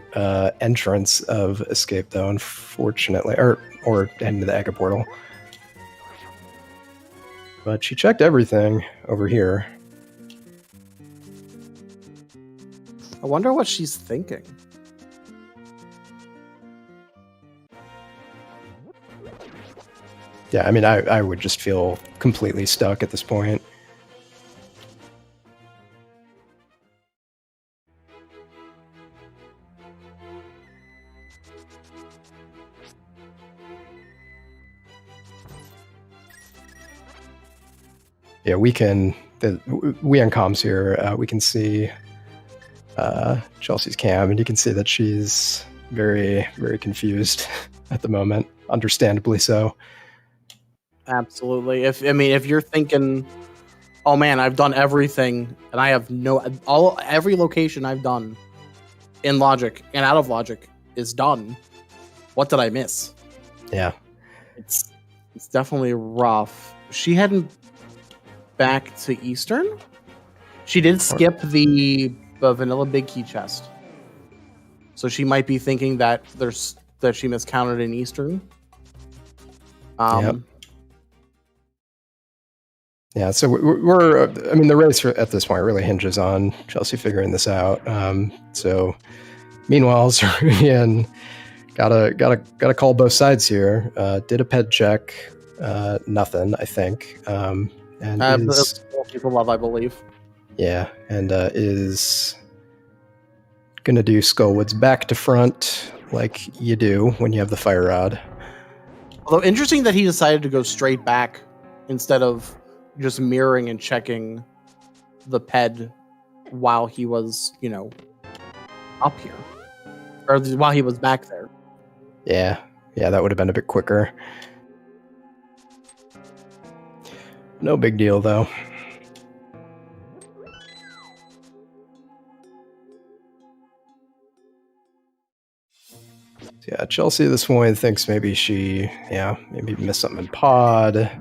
entrance of escape though, unfortunately, or heading to the Ega portal. But she checked everything over here. I wonder what she's thinking. Yeah, I mean, I would just feel completely stuck at this point. Yeah, we on comms here, we can see Chelsea's cam, and you can see that she's very, very confused at the moment, understandably so. Absolutely. If you're thinking, oh man, I've done everything, and I have every location I've done in Logic and out of Logic is done. What did I miss? Yeah, it's definitely rough. She hadn't back to Eastern. She did skip the vanilla big key chest, so she might be thinking that she miscounted in Eastern. Yep. Yeah, so we're I mean, the race at this point really hinges on Chelsea figuring this out. So meanwhile, Zaruvyen gotta call both sides here. Did a ped check, nothing, I think. And people love, I believe. Yeah, and is gonna do Skullwoods back to front like you do when you have the fire rod. Although interesting that he decided to go straight back instead of just mirroring and checking the ped while he was, up here, or while he was back there. Yeah, that would have been a bit quicker. No big deal, though. Yeah, Chelsea this point thinks maybe she, maybe missed something in pod.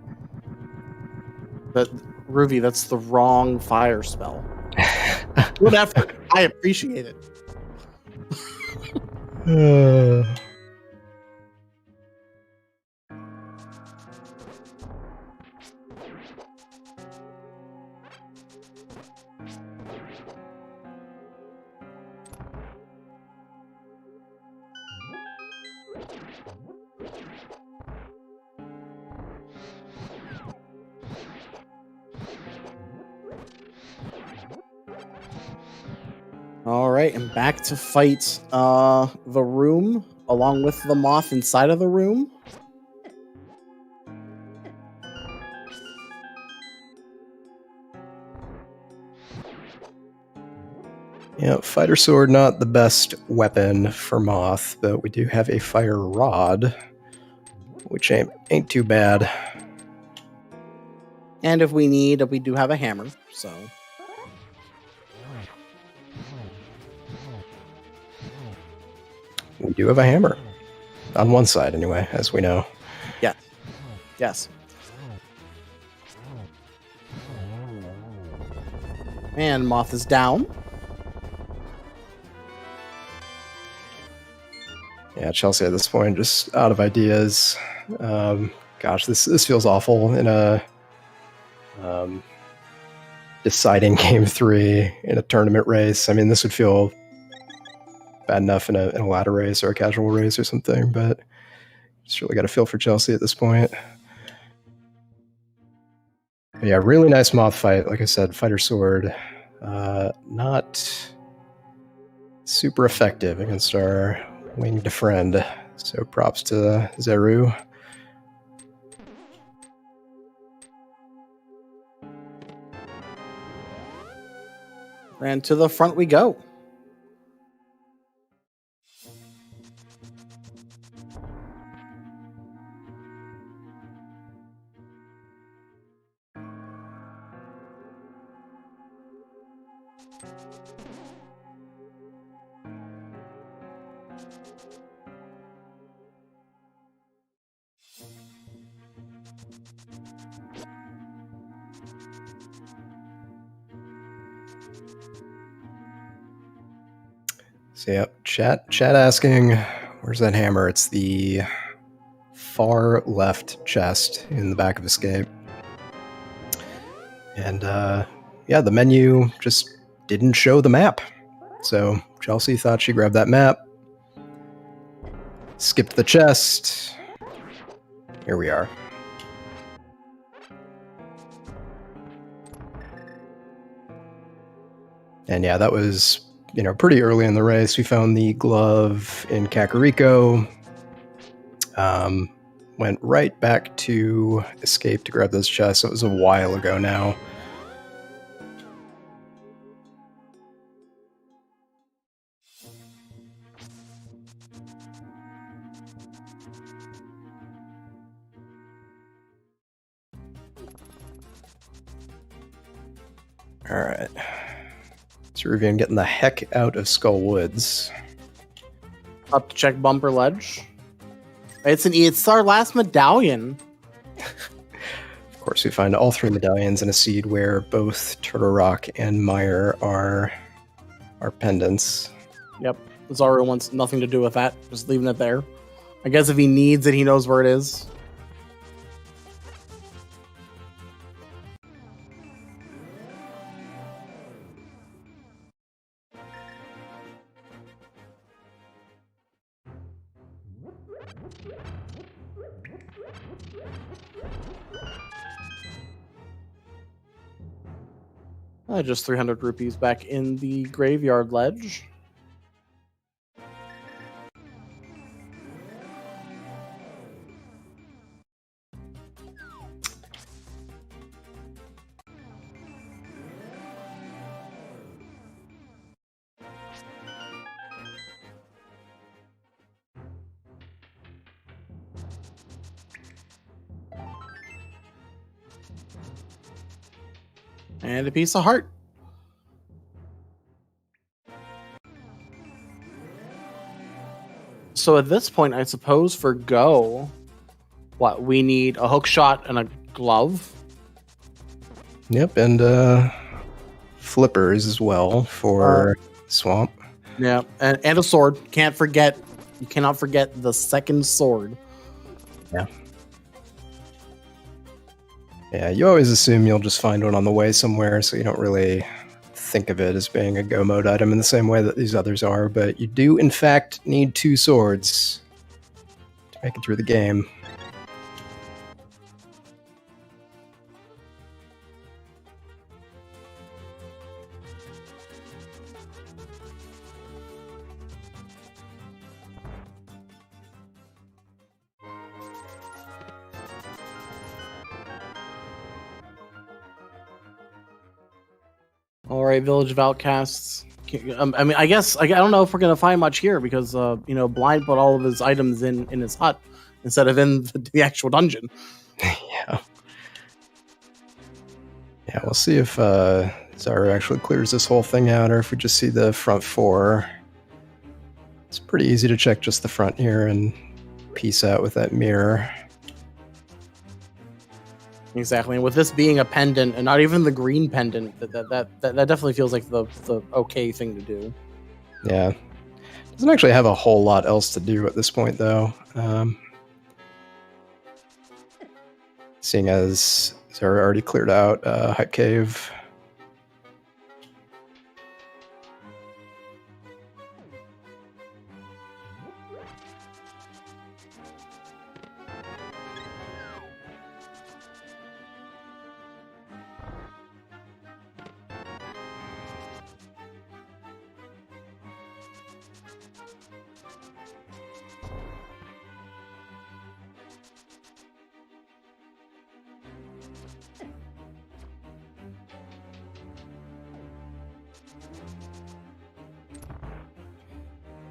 But Ruby, that's the wrong fire spell. Good effort. I appreciate it. All right, and back to fight the room along with the moth inside of the room. Yeah, fighter sword not the best weapon for moth, but we do have a fire rod, which ain't too bad. And if we need, we do have a hammer, so. We do have a hammer. On one side, anyway, as we know. Yeah. Yes. And moth is down. Yeah, Chelsea at this point just out of ideas. Gosh, this feels awful in a deciding game 3 in a tournament race. I mean, this would feel bad enough in a ladder race or a casual race or something, but just really got a feel for Chelsea at this point. But yeah, really nice moth fight. Like I said, fighter sword, not super effective against our winged friend. So props to Zaru. And to the front we go. So yep, chat asking, where's that hammer? It's the far left chest in the back of Escape. And yeah, the menu just didn't show the map. So Chelsea thought she grabbed that map, skipped the chest. Here we are. And yeah, that was, pretty early in the race. We found the glove in Kakariko. Went right back to Escape to grab those chests. It was a while ago now. All right. Zaruvyen getting the heck out of Skull Woods. Up to check bumper ledge. It's our last medallion. Of course, we find all 3 medallions in a seed where both Turtle Rock and Mire are pendants. Yep. Zaru wants nothing to do with that. Just leaving it there. I guess if he needs it, he knows where it is. Just 300 rupees back in the graveyard ledge. And a piece of heart. So at this point, I suppose for Go, we need a hook shot and a glove. Yep, and flippers as well for Swamp. Yeah, and a sword. You cannot forget the second sword. Yeah. Yeah, you always assume you'll just find one on the way somewhere, so you don't really think of it as being a go mode item in the same way that these others are, but you do in fact need 2 swords to make it through the game. All right, Village of Outcasts. I mean, I guess I don't know if we're gonna find much here because Blind put all of his items in his hut instead of in the actual dungeon. Yeah. Yeah, we'll see if Zaru actually clears this whole thing out, or if we just see the front 4. It's pretty easy to check just the front here and peace out with that mirror. Exactly, and with this being a pendant, and not even the green pendant, that definitely feels like the okay thing to do. Yeah, doesn't actually have a whole lot else to do at this point, though. Seeing as Zara already cleared out Hype Cave.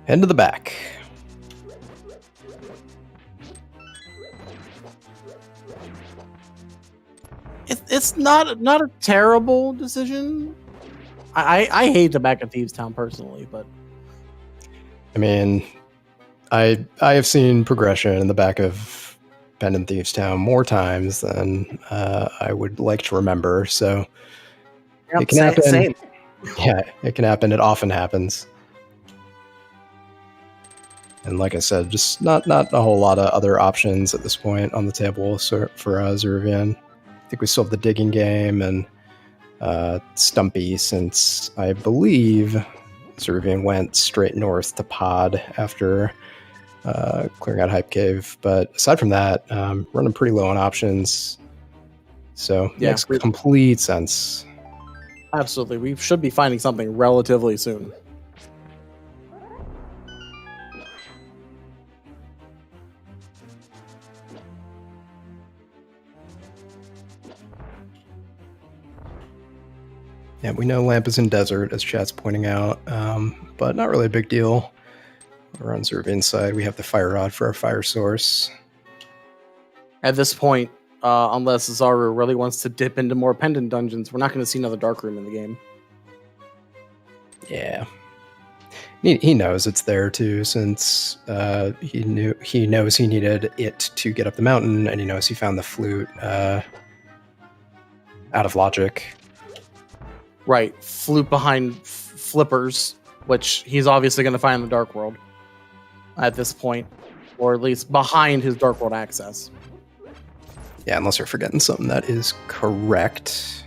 Head to the back. It's not a terrible decision. I hate the back of Thieves Town personally, but I mean, I have seen progression in the back of Pendant Thieves Town more times than I would like to remember. So it can happen. Same. Yeah, it can happen. It often happens. And like I said, just not a whole lot of other options at this point on the table for Zaruvyen. I think we still have the digging game and Stumpy, since I believe Zaruvyen went straight north to Pod after clearing out Hype Cave. But aside from that, running pretty low on options. So Yeah, makes complete sense. Absolutely. We should be finding something relatively soon. Yeah, we know Lamp is in desert, as chat's pointing out, but not really a big deal. We're on Zaruvyen's side. We have the fire rod for our fire source. At this point, unless Zaru really wants to dip into more pendant dungeons, we're not going to see another dark room in the game. Yeah, he knows it's there too, since he knows he needed it to get up the mountain, and he knows he found the flute out of logic. Right, flute behind flippers, which he's obviously going to find in the Dark World at this point, or at least behind his Dark World access. Yeah, unless you're forgetting something that is correct.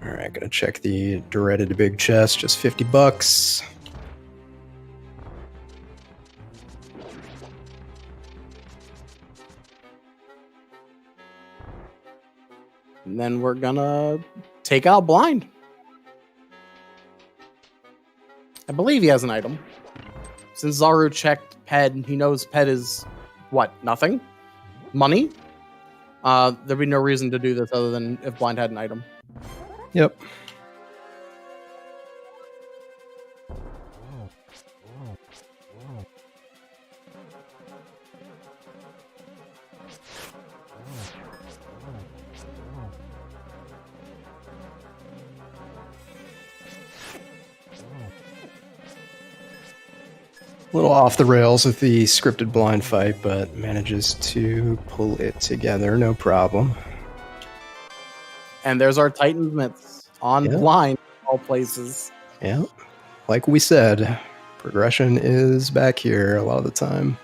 All right, gonna check the dreaded big chest, just $50. And then we're gonna take out Blind. I believe he has an item. Since Zaru checked Ped, he knows Ped is, what, nothing? Money? There'd be no reason to do this other than if Blind had an item. Yep. A little off the rails with the scripted blind fight, but manages to pull it together, no problem. And there's our Titan myths on Blind, all places. Yeah, like we said, progression is back here a lot of the time.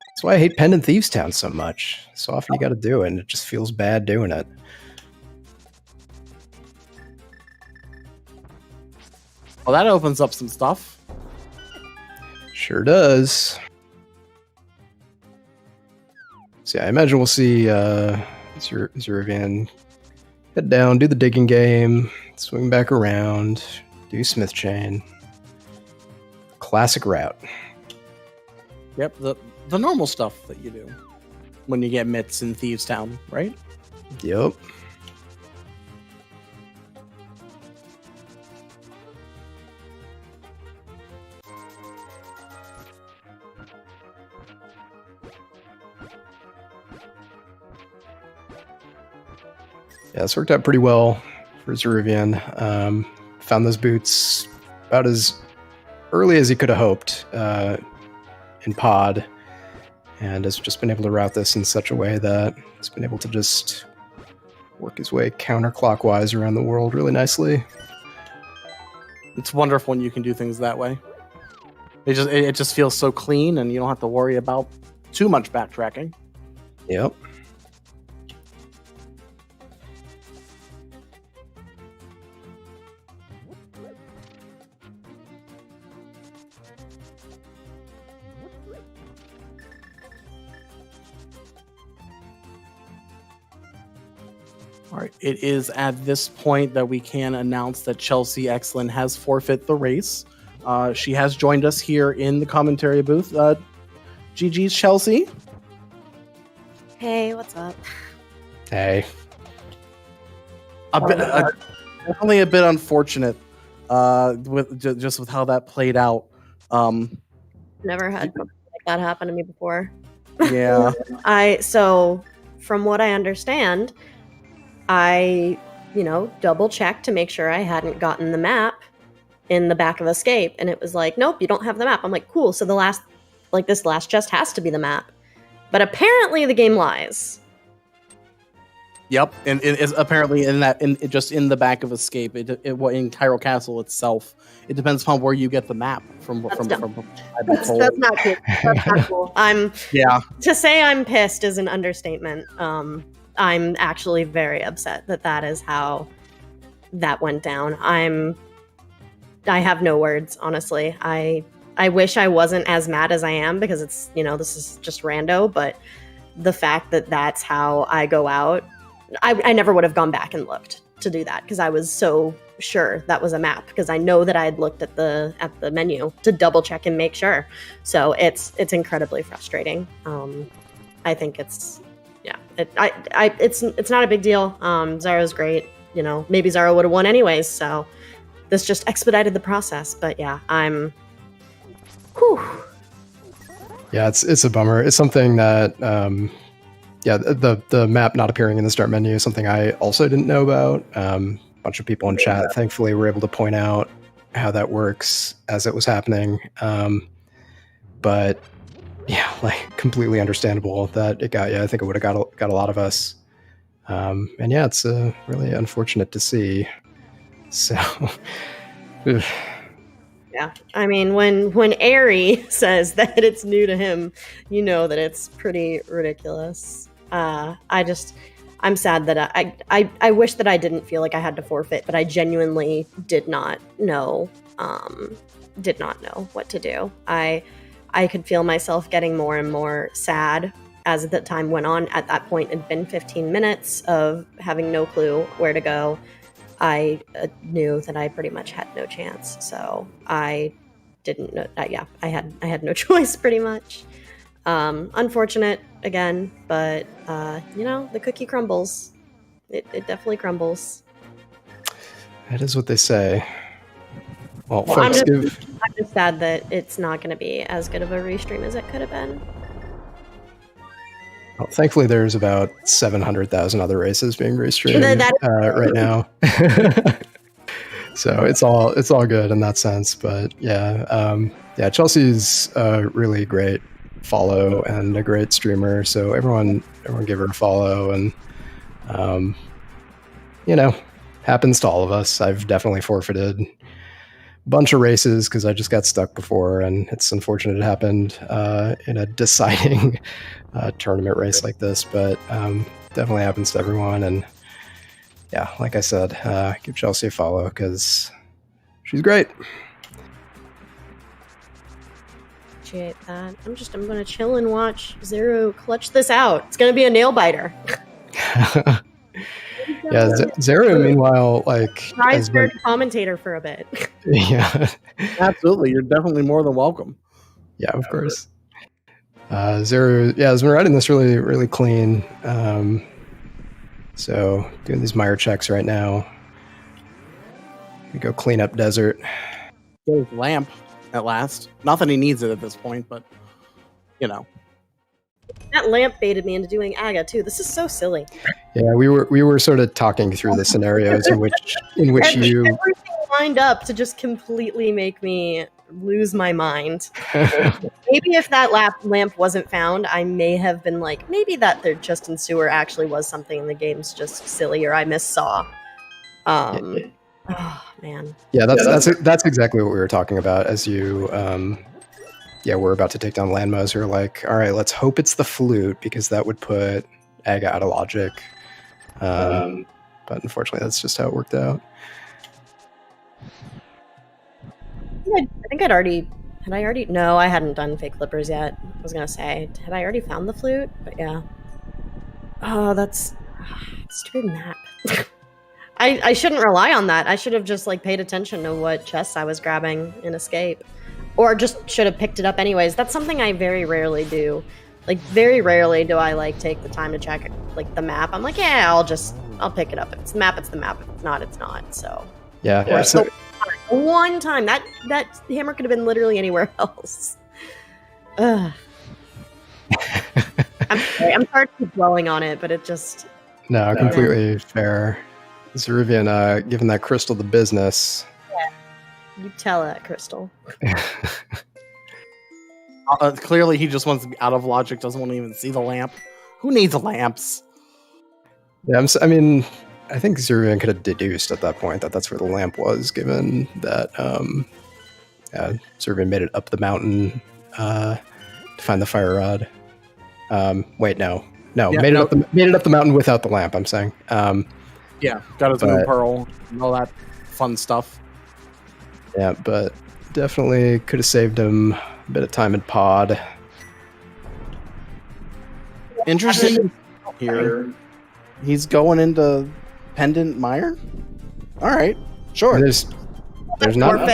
That's why I hate Pendant Thieves Town so much. So often you got to do it, and it just feels bad doing it. Well, that opens up some stuff. Sure does. So yeah, I imagine we'll see Zaruvyen head down, do the digging game, swing back around, do Smith Chain. Classic route. Yep, the normal stuff that you do when you get mitts in Thieves Town, right? Yep. Yeah, it's worked out pretty well for Zaruvyen. Found those boots about as early as he could have hoped in Pod, and has just been able to route this in such a way that he's been able to just work his way counterclockwise around the world really nicely. It's wonderful when you can do things that way. It just feels so clean, and you don't have to worry about too much backtracking. Yep. All right, it is at this point that we can announce that ChelseyxLynn has forfeit the race. She has joined us here in the commentary booth. GG's Chelsea. Hey, what's up? Hey. Definitely a bit unfortunate with how that played out. Never had something like that happen to me before. Yeah. So from what I understand, I, double checked to make sure I hadn't gotten the map in the back of Escape, and it was like, nope, you don't have the map. I'm like, cool, so this last chest has to be the map. But apparently the game lies. Yep, and it's apparently just in the back of Escape. In Cairo Castle itself, it depends upon where you get the map from. That's not good. That's not cool. To say I'm pissed is an understatement. I'm actually very upset that is how that went down. I have no words, honestly. I wish I wasn't as mad as I am, because it's, this is just rando, but the fact that that's how I go out, I never would have gone back and looked to do that, because I was so sure that was a map, because I know that I had looked at the menu to double check and make sure. So it's incredibly frustrating. I think it's not a big deal. Zara's great. Maybe Zara would have won anyways. So this just expedited the process. But yeah, Yeah, it's a bummer. It's something that, the map not appearing in the start menu is something I also didn't know about. A bunch of people in chat, thankfully, were able to point out how that works as it was happening. But yeah, completely understandable that it got you. I think it would have got a lot of us. And yeah, it's really unfortunate to see. So, yeah, I mean, when Aerie says that it's new to him, that it's pretty ridiculous. I'm sad that I wish that I didn't feel like I had to forfeit, but I genuinely did not know what to do. I could feel myself getting more and more sad as the time went on. At that point, it'd been 15 minutes of having no clue where to go. I knew that I pretty much had no chance, so I didn't know. I had no choice, pretty much. Unfortunate again, but the cookie crumbles. It definitely crumbles. That is what they say. Well, I'm just sad that it's not going to be as good of a restream as it could have been. Well, thankfully, there's about 700,000 other races being restreamed right now. So it's all good in that sense. But yeah, Chelsey's a really great follow and a great streamer. So everyone give her a follow, and happens to all of us. I've definitely forfeited a bunch of races because I just got stuck before, and it's unfortunate it happened in a deciding tournament race like this, but definitely happens to everyone. And yeah, like I said, give Chelsey a follow because she's great. Appreciate that. I'm gonna chill and watch Zero clutch this out. It's gonna be a nail biter. Yeah, Zero, meanwhile, has been a commentator for a bit. Yeah, absolutely. You're definitely more than welcome. Yeah, of course. Zero, has been riding this really, really clean. So doing these mire checks right now. We go clean up desert. There's lamp at last. Not that he needs it at this point, but That lamp baited me into doing Aga too. This is so silly. Yeah, we were sort of talking through the scenarios in which everything lined up to just completely make me lose my mind. Maybe if that lamp wasn't found, I may have been like, maybe that there Justin Sewer actually was something in the game's just silly, or I missaw. Oh man. Yeah, that's exactly what we were talking about as you we're about to take down Landmoser. Like, all right, let's hope it's the flute, because that would put Aga out of logic. But unfortunately, that's just how it worked out. I think I'd already... No, I hadn't done fake flippers yet. I was going to say, had I already found the flute? But yeah. Oh, that's... stupid map. I shouldn't rely on that. I should have just paid attention to what chests I was grabbing in Escape. Or just should have picked it up anyways. That's something I very rarely do. Very rarely do I take the time to check the map. I'm like, yeah, I'll pick it up. If it's the map, it's the map. If it's not, it's not. So yeah. So One time. That hammer could have been literally anywhere else. Ugh. I'm sorry. I'm sorry to keep dwelling on it, but it just... No, completely fair. Zaruvyen giving that crystal the business. Yeah. You tell that, Crystal. Clearly, he just wants to be out of logic, doesn't want to even see the lamp. Who needs lamps? Yeah, I mean, I think Zaruvyen could have deduced at that point that that's where the lamp was, given that Zaruvyen made it up the mountain to find the fire rod. Wait, no, made it up the mountain without the lamp. I'm saying. Yeah, got his own pearl and all that fun stuff. Yeah, but definitely could have saved him a bit of time in pod. Interesting here. He's going into Pendant Mire? Alright, sure. There's not...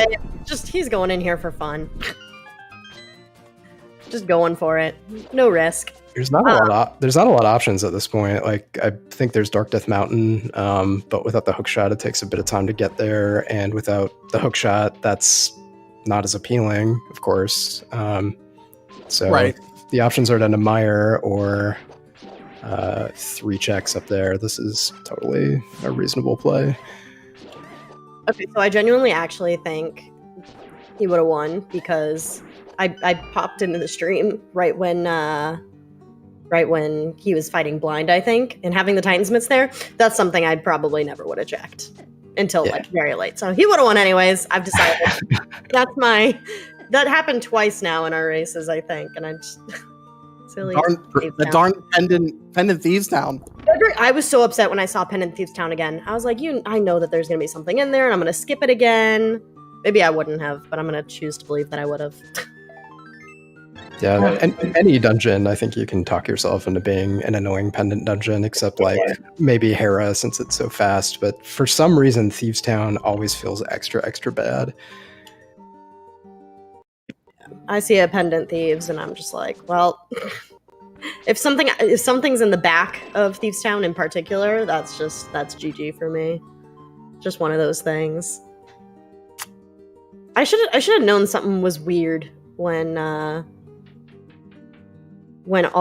Just, he's going in here for fun. Just going for it. No risk. There's not a lot of options at this point. Like, I think there's Dark Death Mountain, but without the hookshot, it takes a bit of time to get there, and without the hookshot, that's not as appealing, of course. So the options are down to Mire or 3 checks up there. This is totally a reasonable play. Okay, so I genuinely actually think he would have won because I popped into the stream right when he was fighting blind, I think, and having the Titansmiths there. That's something I probably never would have checked until like very late. So he would have won anyways. I've decided. That happened twice now in our races, I think, and I just silly. Darn Pendant Thieves Town. I was so upset when I saw Pendant Thieves Town again. I was like, I know that there's gonna be something in there, and I'm gonna skip it again. Maybe I wouldn't have, but I'm gonna choose to believe that I would have. Yeah, and any dungeon, I think you can talk yourself into being an annoying pendant dungeon, except like maybe Hera since it's so fast. But for some reason, Thieves Town always feels extra bad. I see a Pendant Thieves, and I'm just like, well, if something's in the back of Thieves Town in particular, that's GG for me. Just one of those things. I should have known something was weird when all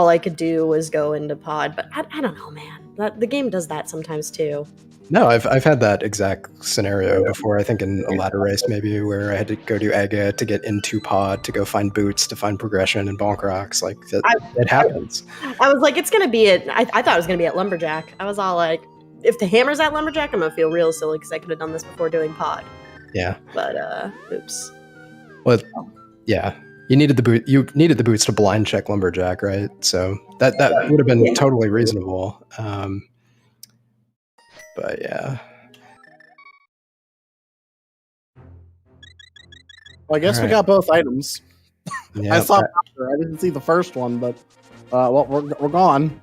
I could do was go into pod, but I don't know, man. The game does that sometimes too. No, I've had that exact scenario before. I think in a ladder race maybe where I had to go do Aga to get into pod to go find boots to find progression and bonk rocks. Like it happens. I was like, it's gonna be I thought it was gonna be at Lumberjack. I was all like, if the hammer's at Lumberjack, I'm gonna feel real silly because I could have done this before doing pod. Yeah. But oops. Well, yeah. You needed the boots to blind check Lumberjack, right? So that would have been totally reasonable. But yeah. Well, I guess we got both items. Yeah, I saw I didn't see the first one, but well, we're gone.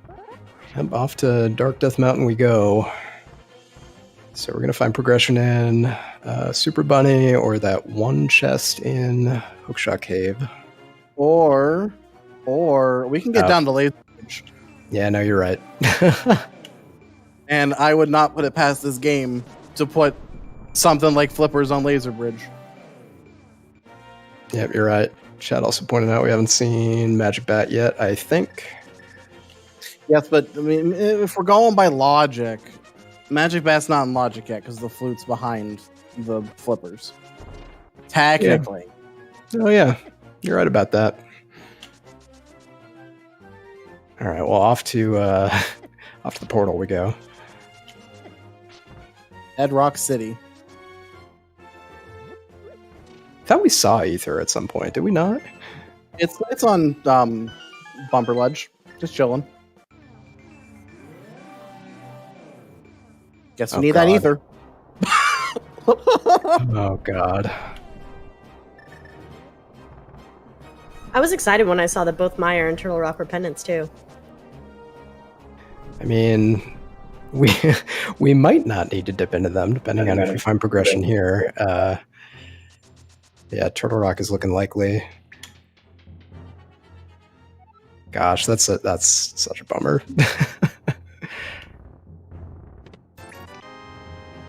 Off to Dark Death Mountain we go. So we're gonna find progression in Super Bunny or that one chest in Hookshot Cave. Or we can get down to Laser Bridge. Yeah, no, you're right. And I would not put it past this game to put something like flippers on Laser Bridge. Yep, you're right. Chad also pointed out we haven't seen Magic Bat yet, I think. Yes, but I mean, if we're going by logic, Magic Bat's not in logic yet because the flute's behind the flippers. Technically. Yeah. Oh yeah, you're right about that. All right, well, off to the portal we go. Bedrock City. I thought we saw Ether at some point. Did we not? It's on Bumper Ledge, just chilling. Guess we need that Ether. Oh God. I was excited when I saw that both Mire and Turtle Rock were pendants too. I mean, we might not need to dip into them, depending on if we find progression here. Yeah, Turtle Rock is looking likely. Gosh, that's such a bummer.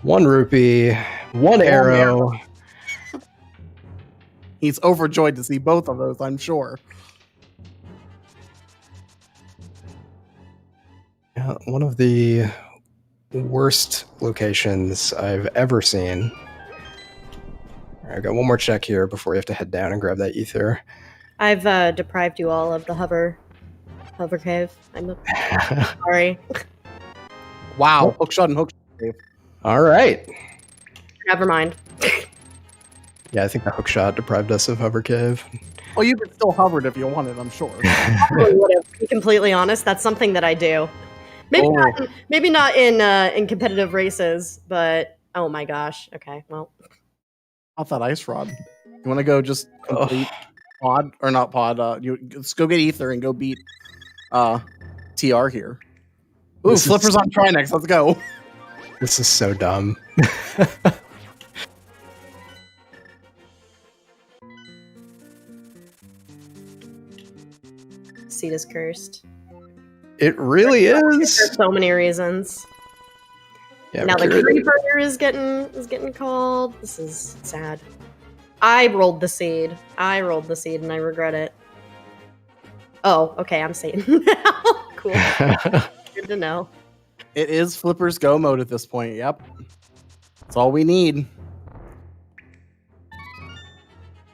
1 rupee, 1 arrow. He's overjoyed to see both of those, I'm sure. Yeah, one of the worst locations I've ever seen. All right, I got one more check here before we have to head down and grab that ether. I've deprived you all of the hover cave. I'm sorry. Wow, hookshot and hookshot cave. All right. Never mind. Yeah, I think the hookshot deprived us of hover cave. Oh, you could still hover it if you wanted, I'm sure. To be completely honest, that's something that I do. Maybe not in competitive races, but oh my gosh. Okay, well. Off that ice rod. You want to go just complete pod or not pod? Let's go get ether and go beat TR here. Ooh, flippers on Trinex. Let's go. This is so dumb. Seed is cursed. It really is. For so many reasons. Yeah, now the creeper is getting called. This is sad. I rolled the seed and I regret it. Oh, okay, I'm Satan now. Cool. Good to know. It is Flipper's go mode at this point. Yep. That's all we need.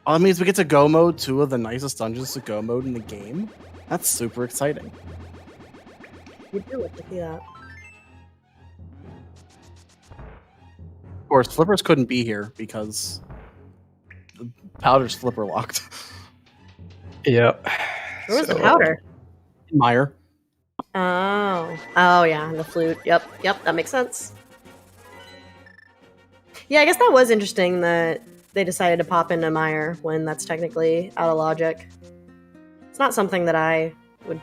Oh, that means we get to go mode 2 of the nicest dungeons to go mode in the game. That's super exciting. You do like to see that. Of course, Flippers couldn't be here because the powder's Flipper locked. Yep. Where was the powder? Meyer. Oh, yeah, the flute. Yep, that makes sense. Yeah, I guess that was interesting that they decided to pop into Meyer when that's technically out of logic. It's not something that I would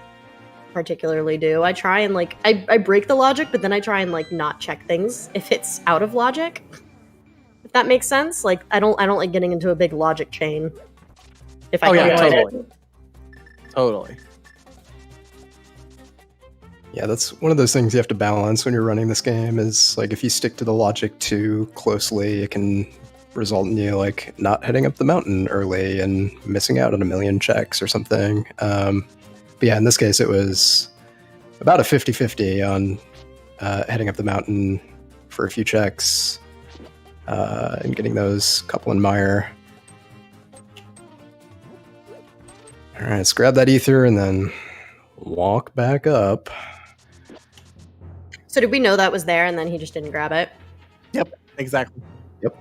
particularly do. I try and I break the logic, but then I try and not check things if it's out of logic. If that makes sense. I don't like getting into a big logic chain. If I can avoid it. Totally. Yeah, that's one of those things you have to balance when you're running this game is if you stick to the logic too closely, it can result in you not heading up the mountain early and missing out on a million checks or something. But yeah, in this case, it was about a 50-50 on heading up the mountain for a few checks and getting those couple in mire. All right, let's grab that ether and then walk back up. So did we know that was there and then he just didn't grab it? Yep, exactly. Yep.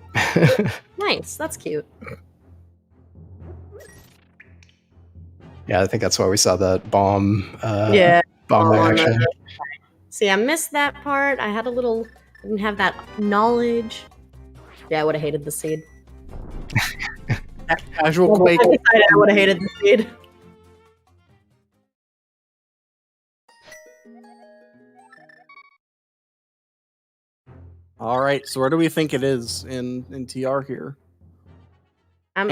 Nice, that's cute. Yeah, I think that's why we saw that bomb. Bomb reaction. See, I missed that part. I didn't have that knowledge. Yeah, I would have hated the seed. Casual quake. I would have hated the seed. All right, so where do we think it is in TR here? I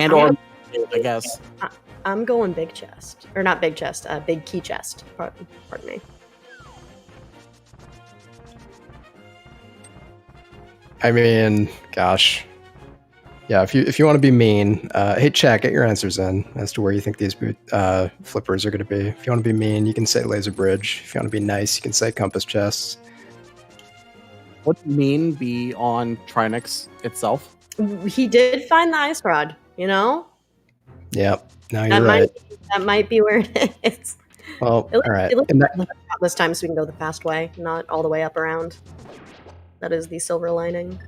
guess. I'm going big chest. Or not big chest, big key chest. Pardon me. I mean, gosh. Yeah, if you want to be mean, hey, chat, get your answers in as to where you think these flippers are going to be. If you want to be mean, you can say laser bridge. If you want to be nice, you can say compass chests. Would mean be on Trinex itself? He did find the ice rod, you know? Yep. No, you're right. That might be where it is. Well, all right. This time so we can go the fast way, not all the way up around. That is the silver lining.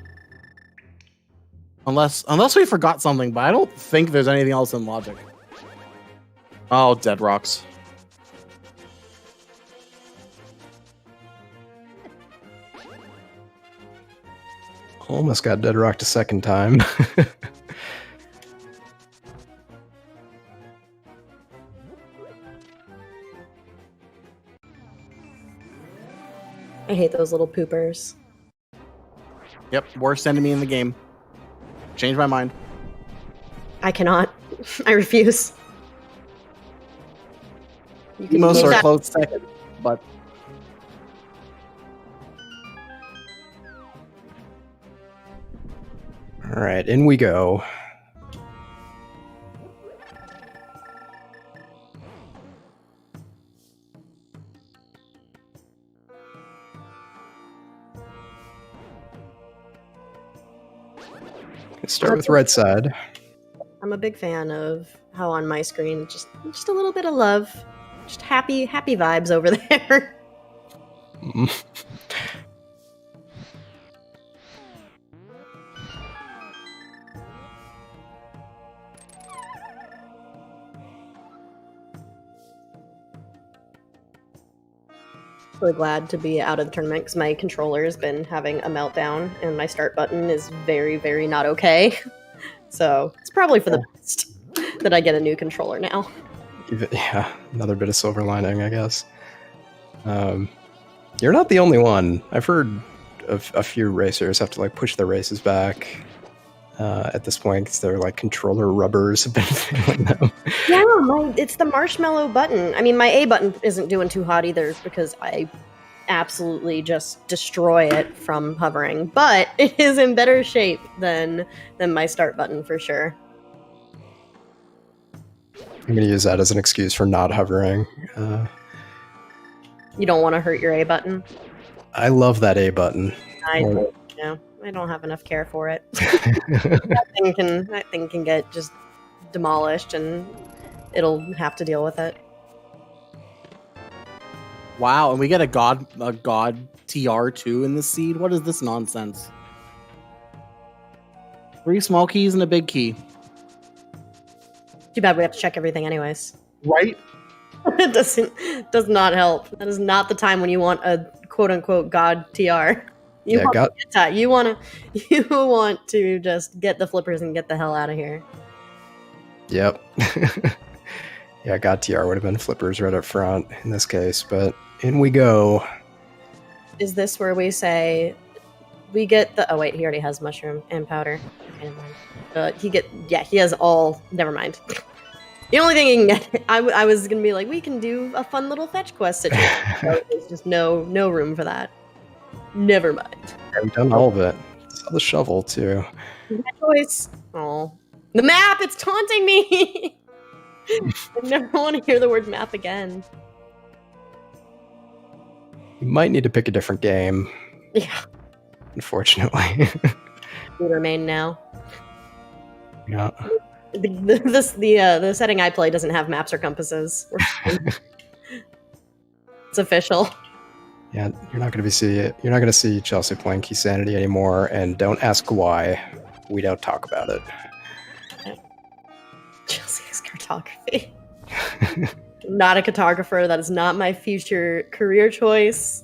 Unless we forgot something, but I don't think there's anything else in logic. Oh, dead rocks. Almost got dead rocked a second time. I hate those little poopers. Yep, worst enemy in the game. Change my mind. I cannot. I refuse. You can most are close second, but all right, in we go. Start with right side. I'm a big fan of how on my screen, just a little bit of love. Just happy vibes over there. Really glad to be out of the tournament because my controller has been having a meltdown and my start button is very, very not okay. So it's probably for the best that I get a new controller now. Yeah, another bit of silver lining, I guess. You're not the only one. I've heard of a few racers have to like push their races back at this point because their like controller rubbers have been failing them. Yeah, it's the marshmallow button. I mean, my A button isn't doing too hot either because I absolutely just destroy it from hovering, but it is in better shape than my start button for sure. I'm going to use that as an excuse for not hovering. You don't want to hurt your A button? I love that A button. I don't have enough care for it. That thing can get just demolished and it'll have to deal with it. Wow, and we get a god TR2 in the seed? What is this nonsense? 3 small keys and a big key. Too bad we have to check everything anyways. Right? It does not help. That is not the time when you want a quote-unquote god TR. You want to just get the flippers and get the hell out of here. Yep. Yeah, god TR would have been flippers right up front in this case, but in we go. Is this where we say we get the... Oh wait, he already has mushroom and powder. Okay, never mind. He has all... Never mind. The only thing he can get... I was going to be like, we can do a fun little fetch quest situation. There's just no room for that. Never mind. I've done all of it. Saw the shovel, too. My choice. Oh. The map! It's taunting me! I never want to hear the word map again. You might need to pick a different game. Yeah. Unfortunately. We remain now. Yeah. The setting I play doesn't have maps or compasses. It's official. Yeah, you're not going to see Chelsea playing Key Sanity anymore, and don't ask why. We don't talk about it. Chelsey's cartography. Not a cartographer. That is not my future career choice.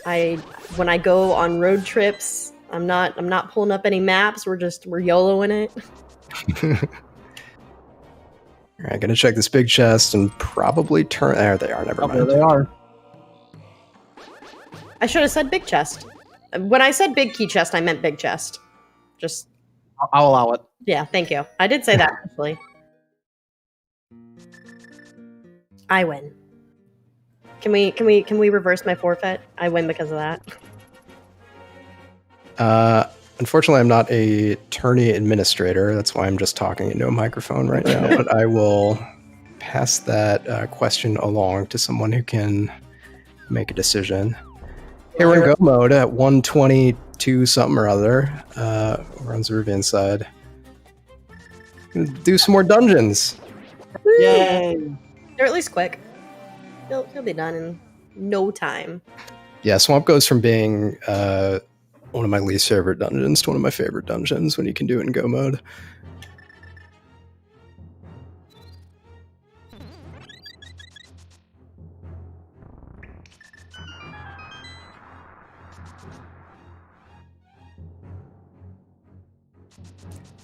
When I go on road trips, I'm not pulling up any maps. We're YOLOing it. Alright, gonna check this big chest and probably turn... There they are, never mind. There they are. I should have said big chest. When I said big key chest, I meant big chest. Just... I'll allow it. Yeah, thank you. I did say that, actually. I win. Can we reverse my forfeit? I win because of that. Unfortunately, I'm not a tourney administrator. That's why I'm just talking into a microphone right now. But I will pass that question along to someone who can make a decision. Here we're in go mode at 122 something or other. Over on Zaruvyen's side. Do some more dungeons. Yay! They're at least quick. He'll be done in no time. Yeah, Swamp goes from being one of my least favorite dungeons to one of my favorite dungeons when you can do it in go mode.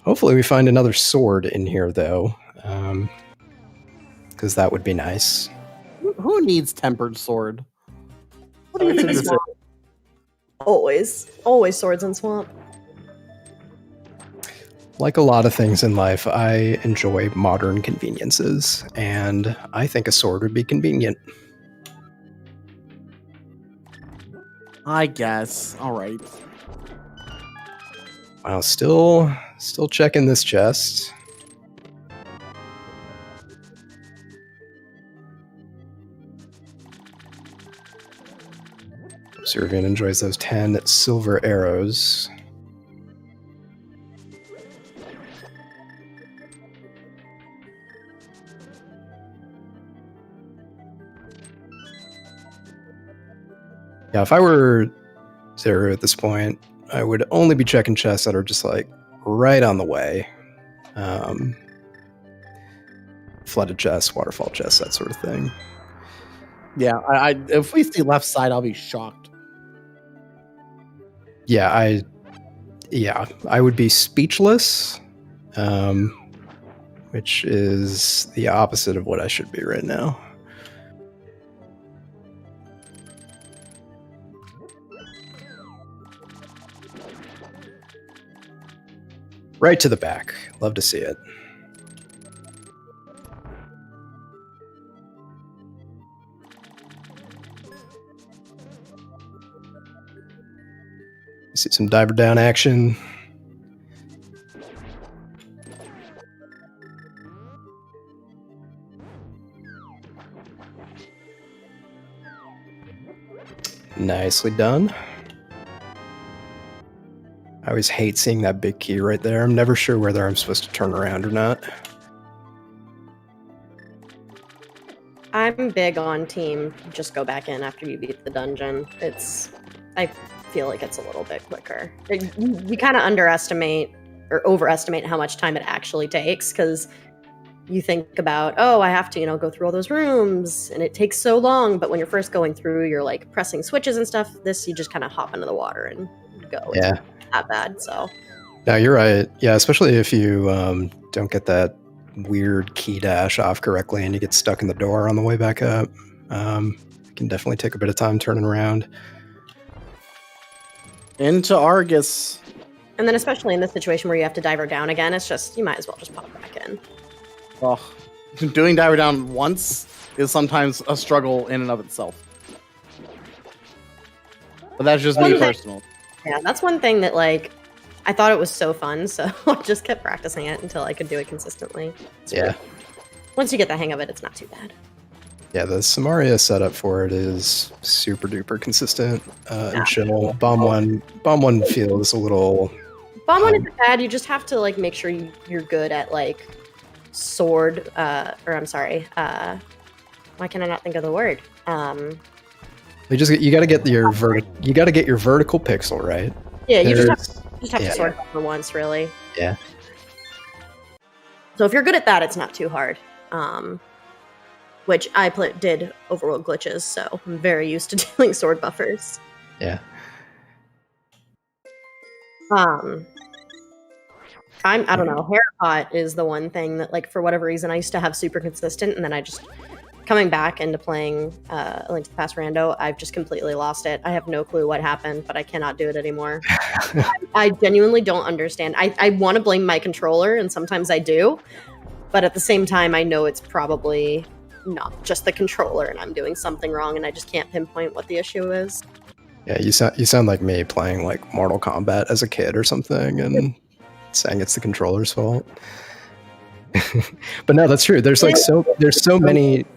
Hopefully we find another sword in here, though, because that would be nice. Who needs tempered sword? What do you think? Always swords in swamp. Like a lot of things in life, I enjoy modern conveniences, and I think a sword would be convenient. I guess. All right. Wow, still checking this chest. Zaruvyen enjoys those 10 silver arrows. Yeah, if I were Zaru at this point, I would only be checking chests that are just like right on the way. Flooded chests, waterfall chests, that sort of thing. Yeah, if we see left side, I'll be shocked. Yeah, I would be speechless, which is the opposite of what I should be right now. Right to the back. Love to see it. See some diver down action. Nicely done. I always hate seeing that big key right there. I'm never sure whether I'm supposed to turn around or not. I'm big on team just go back in after you beat the dungeon. I feel like it's a little bit quicker. We kind of underestimate or overestimate how much time it actually takes, because you think about, oh, I have to, go through all those rooms and it takes so long. But when you're first going through, you're like pressing switches and stuff. This, you just kind of hop into the water and go. Yeah. It's not that bad. So. No, you're right. Yeah, especially if you don't get that weird key dash off correctly and you get stuck in the door on the way back up. It can definitely take a bit of time turning around. Into Argus. And then especially in this situation where you have to diver down again, it's just, you might as well just pop back in. Oh, doing diver down once is sometimes a struggle in and of itself. But that's just me personal. Yeah, that's one thing that, like, I thought it was so fun, so I just kept practicing it until I could do it consistently. Once you get the hang of it, it's not too bad. Yeah, the Samaria setup for it is super duper consistent and chill. Bomb one feels a little... Bomb one isn't bad, you just have to, like, make sure you're good at, like, sword, why can I not think of the word? You gotta get your vertical pixel right. Yeah, you just have to sword for once, really. Yeah. So if you're good at that, it's not too hard. Which I did overworld glitches, so I'm very used to dealing sword buffers. Yeah. I don't know, Hairpot is the one thing that, like, for whatever reason, I used to have super consistent, and then I just, coming back into playing A Link to the Past Rando, I've just completely lost it. I have no clue what happened, but I cannot do it anymore. I genuinely don't understand. I want to blame my controller, and sometimes I do, but at the same time, I know it's probably not just the controller, and I'm doing something wrong, and I just can't pinpoint what the issue is. Yeah, you sound like me playing, like, Mortal Kombat as a kid or something, and saying it's the controller's fault. But no, that's true. There's so many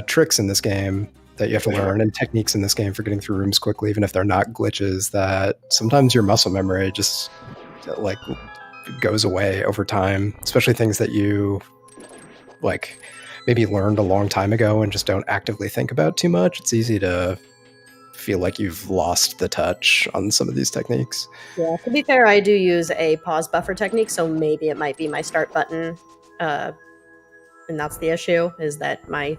tricks in this game that you have to learn, and techniques in this game for getting through rooms quickly, even if they're not glitches, that sometimes your muscle memory just, like, goes away over time, especially things that you, like, maybe learned a long time ago and just don't actively think about too much. It's easy to feel like you've lost the touch on some of these techniques. Yeah, to be fair, I do use a pause buffer technique, so maybe it might be my start button, and that's the issue, is that my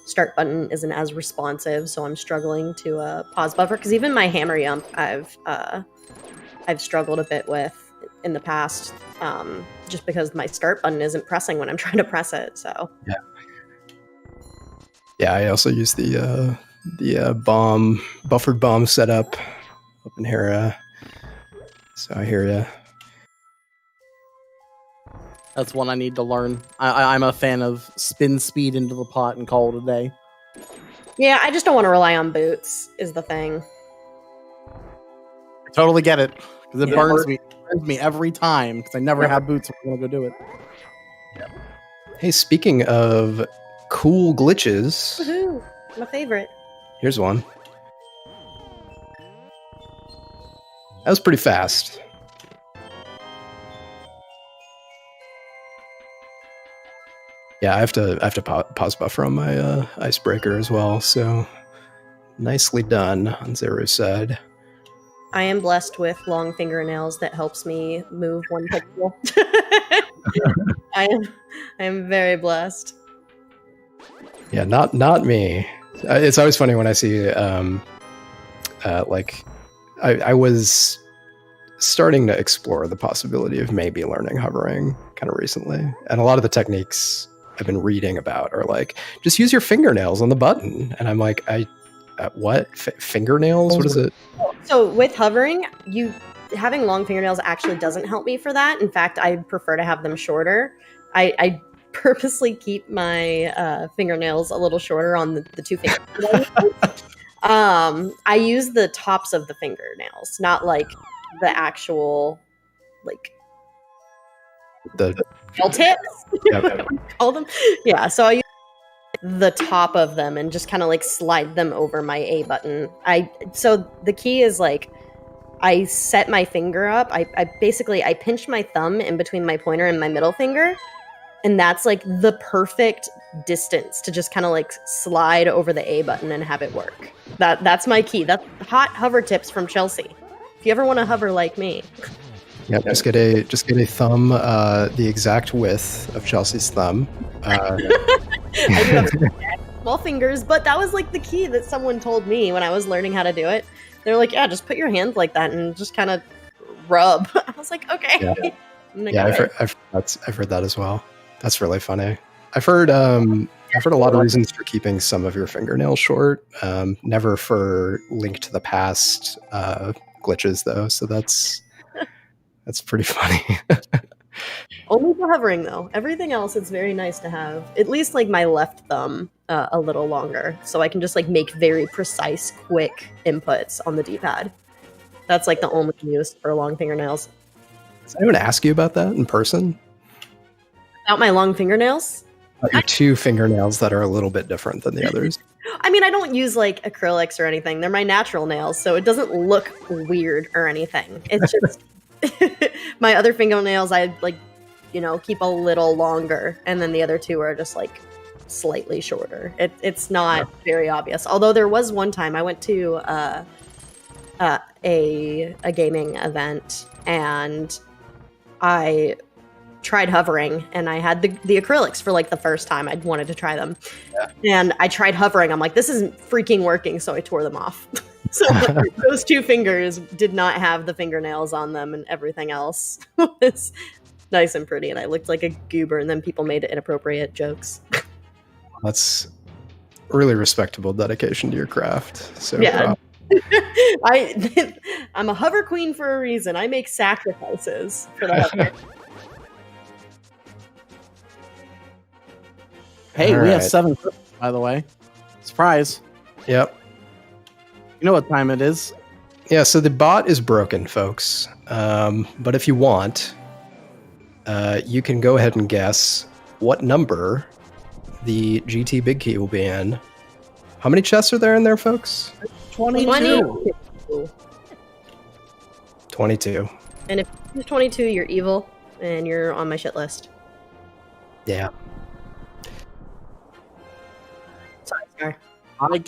start button isn't as responsive, so I'm struggling to pause buffer, because even my hammer jump I've struggled a bit with in the past, just because my start button isn't pressing when I'm trying to press it. So yeah, I also use the buffered bomb setup up in here. So I hear you. That's one I need to learn. I'm a fan of spin speed into the pot and call it a day. Yeah, I just don't want to rely on boots, is the thing. I totally get it, because it burns me every time, because I never have boots when I go do it. Hey, speaking of cool glitches... Woohoo! My favorite. Here's one. That was pretty fast. Yeah, I have to pause buffer on my icebreaker as well, so Nicely done on Zaru's side. I am blessed with long fingernails that helps me move one pixel. I am very blessed. Yeah, not me. It's always funny when I see I was starting to explore the possibility of maybe learning hovering kind of recently, and a lot of the techniques I've been reading about are like, just use your fingernails on the button, and I'm like, what? Fingernails? What is it? So with hovering, having long fingernails actually doesn't help me for that. In fact, I prefer to have them shorter. I purposely keep my fingernails a little shorter on the two fingers. I use the tops of the fingernails, not like the actual like the nail tips. Yep. Call them. Yeah, so I use the top of them and just kind of like slide them over my A button. So the key is like I set my finger up. I pinch my thumb in between my pointer and my middle finger, and that's like the perfect distance to just kind of like slide over the A button and have it work. That's my key. That's hot hover tips from Chelsea. If you ever want to hover like me. Yep, just get a thumb, the exact width of Chelsea's thumb. I do have small fingers, but that was like the key that someone told me when I was learning how to do it. They're like, yeah, just put your hands like that and just kind of rub. I was like, okay. Yeah, I've heard that as well. That's really funny. I've heard a lot of reasons for keeping some of your fingernails short. Never for Link to the Past glitches though, so that's pretty funny. Only for hovering though. Everything else, it's very nice to have at least like my left thumb a little longer, so I can just like make very precise, quick inputs on the D-pad. That's like the only use for long fingernails. Does anyone ask you about that in person? About my long fingernails? Your two fingernails that are a little bit different than the others. I mean, I don't use like acrylics or anything. They're my natural nails, so it doesn't look weird or anything. It's just my other fingernails I like, keep a little longer, and then the other two are just like slightly shorter. It's not very obvious. Although there was one time I went to a gaming event and I tried hovering, and I had the acrylics for like the first time. I'd wanted to try them, and I tried hovering. I'm like, this isn't freaking working, so I tore them off. So those two fingers did not have the fingernails on them, and everything else was nice and pretty, and I looked like a goober, and then people made inappropriate jokes. That's really respectable dedication to your craft. So yeah. I'm a hover queen for a reason. I make sacrifices for the hover. Hey, we have 7, by the way. Surprise. Yep. You know what time it is. Yeah, so the bot is broken, folks. But if you want, you can go ahead and guess what number the GT Big Key will be in. How many chests are there in there, folks? 22. 22. And if you're 22, you're evil, and you're on my shit list. Yeah. Sorry.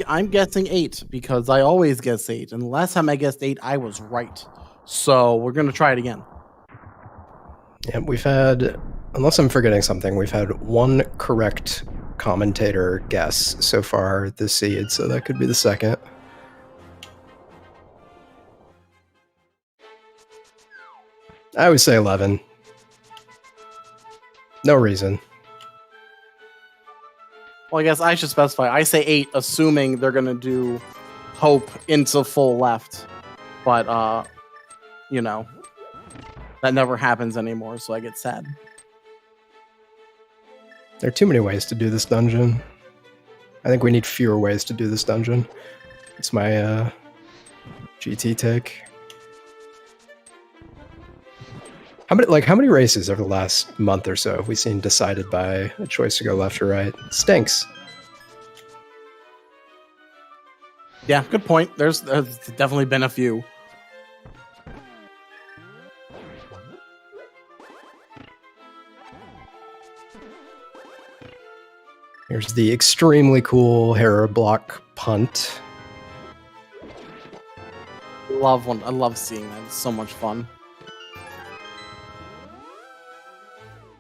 I'm guessing 8 because I always guess 8. And the last time I guessed 8, I was right. So we're going to try it again. Yeah, we've had, unless I'm forgetting something, we've had one correct commentator guess so far this seed, so that could be the second. I would say 11. No reason. Well, I guess I should specify. I say 8, assuming they're going to do Hope into full left. But, that never happens anymore, so I get sad. There are too many ways to do this dungeon. I think we need fewer ways to do this dungeon. It's my GT take. How many races over the last month or so have we seen decided by a choice to go left or right? Stinks. Yeah, good point. There's definitely been a few. Here's the extremely cool Hera block punt. love seeing that. It's so much fun.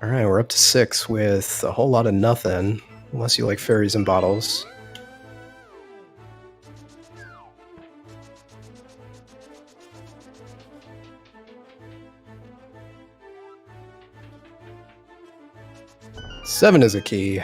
All right, we're up to 6 with a whole lot of nothing, unless you like fairies and bottles. Seven is a key.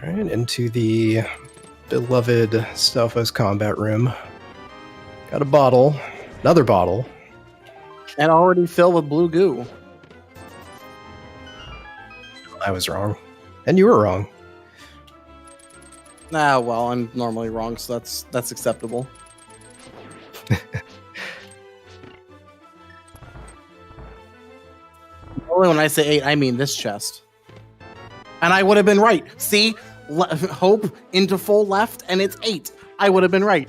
All right, into the beloved Stalfos combat room. Got a bottle, another bottle. And already filled with blue goo. I was wrong. And you were wrong. Well, I'm normally wrong, so that's acceptable. Only when I say 8, I mean this chest. And I would have been right. See? Hope into full left, and it's 8. I would have been right.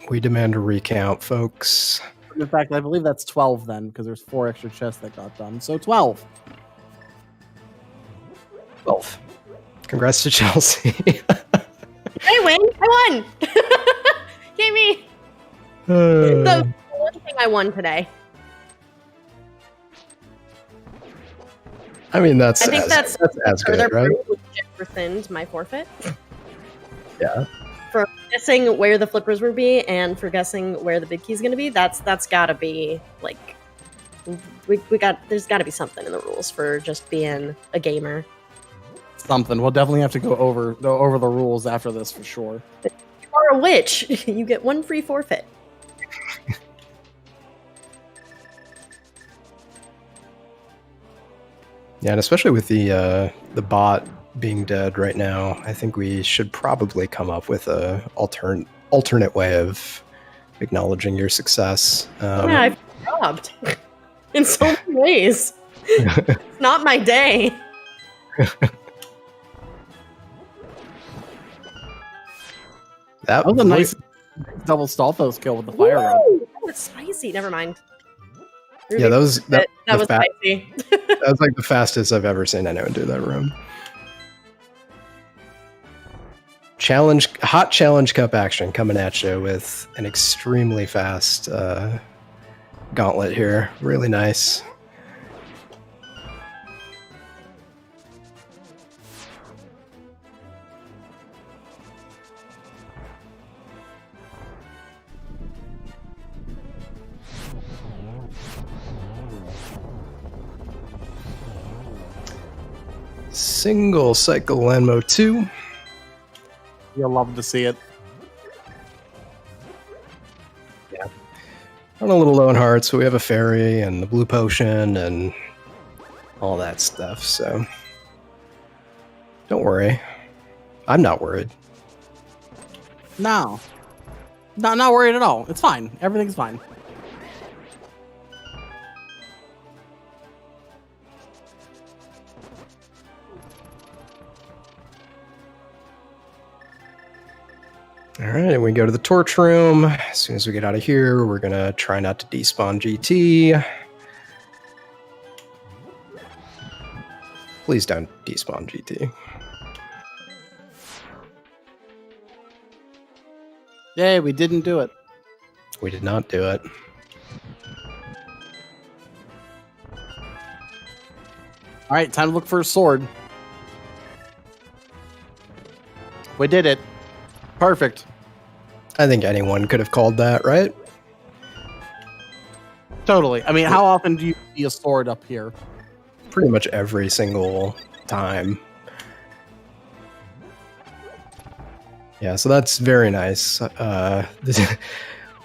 We demand a recount, folks. In fact, I believe that's 12 then, because there's 4 extra chests that got done. So 12. 12. Congrats to Chelsea. I win. I won. Yay me. The one thing I won today. I mean, that's I think that's as good, right? Rescind my forfeit. Yeah. For guessing where the flippers would be and for guessing where the big key is going to be, that's got to be like there's got to be something in the rules for just being a gamer. Something. We'll definitely have to go over the rules after this for sure. If you are a witch, you get 1 free forfeit. Yeah, and especially with the bot being dead right now, I think we should probably come up with a alternate way of acknowledging your success. Yeah, I've robbed in so many ways. It's not my day. That was a nice double Stalfos kill with the fire rod. That was spicy. Never mind. Yeah, that was spicy. That was like the fastest I've ever seen anyone do that room. Hot challenge cup action coming at you with an extremely fast gauntlet here. Really nice. Single cycle Lanmo 2. You'll love to see it. Yeah. I'm a little low in hearts, but we have a fairy and the blue potion and all that stuff, so don't worry. I'm not worried. No. Not worried at all. It's fine. Everything's fine. All right, and we go to the torch room. As soon as we get out of here, we're going to try not to despawn GT. Please don't despawn GT. Yay, we didn't do it. We did not do it. All right, time to look for a sword. We did it. Perfect. I think anyone could have called that, right? Totally. I mean, how often do you see a sword up here? Pretty much every single time. Yeah, so that's very nice.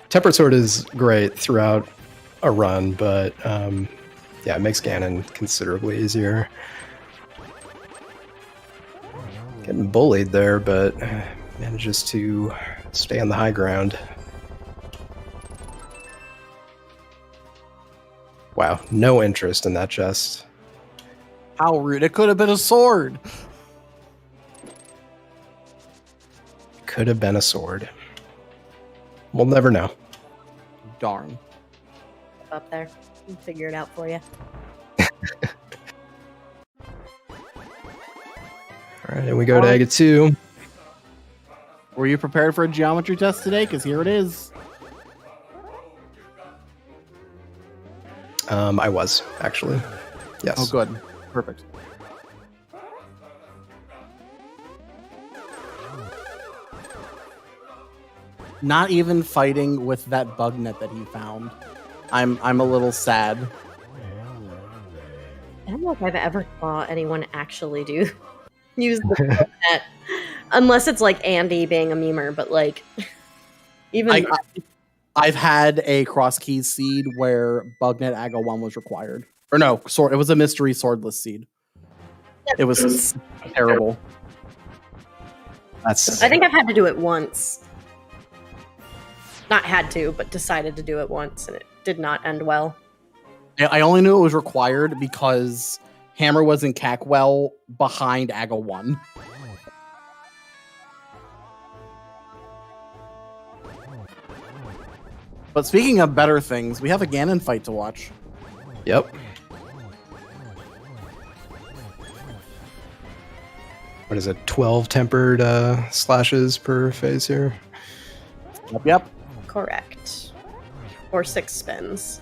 Tempered Sword is great throughout a run, but yeah, it makes Ganon considerably easier. Getting bullied there, but manages to stay on the high ground. Wow, no interest in that chest. How rude. It could have been a sword. could have been a sword. We'll never know. Darn. Up there. We'll figure it out for you. All right, and we go to Agate 2. Were you prepared for a geometry test today? Because here it is. I was, actually. Yes. Oh, good. Perfect. Not even fighting with that bug net that he found. I'm a little sad. I don't know if I've ever saw anyone actually use the bug net. Unless it's like Andy being a memer, but like even I've had a cross keys seed where Bugnet Aga 1 was required. Or no, it was a mystery swordless seed. It was terrible. I think I've had to do it once. Not had to, but decided to do it once, and it did not end well. I only knew it was required because Hammer was in Cackwell behind Aga 1. But speaking of better things, we have a Ganon fight to watch. Yep. What is it? 12 tempered slashes per phase here? Yep. Correct. Or 6 spins.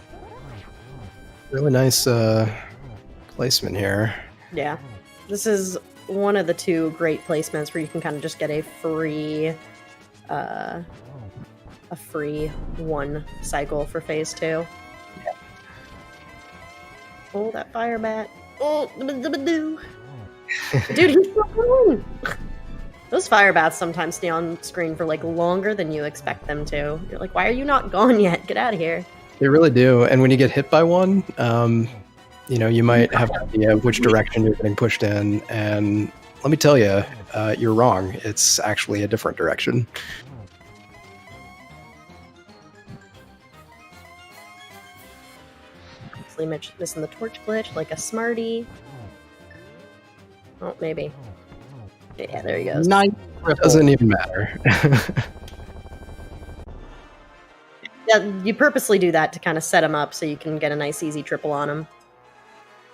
Really nice placement here. Yeah. This is one of the 2 great placements where you can kind of just get a free 1 cycle for phase 2. Yeah. Oh, that fire bat. Oh, dude, he's so cool. Those fire bats sometimes stay on screen for like longer than you expect them to. You're like, why are you not gone yet? Get out of here. They really do. And when you get hit by one, you might have an idea of which direction you're getting pushed in. And let me tell you, you're wrong. It's actually a different direction. Missing the torch glitch like a smarty. Oh, maybe. Yeah, there he goes. Nice. Doesn't even matter. Yeah, you purposely do that to kind of set him up so you can get a nice easy triple on him.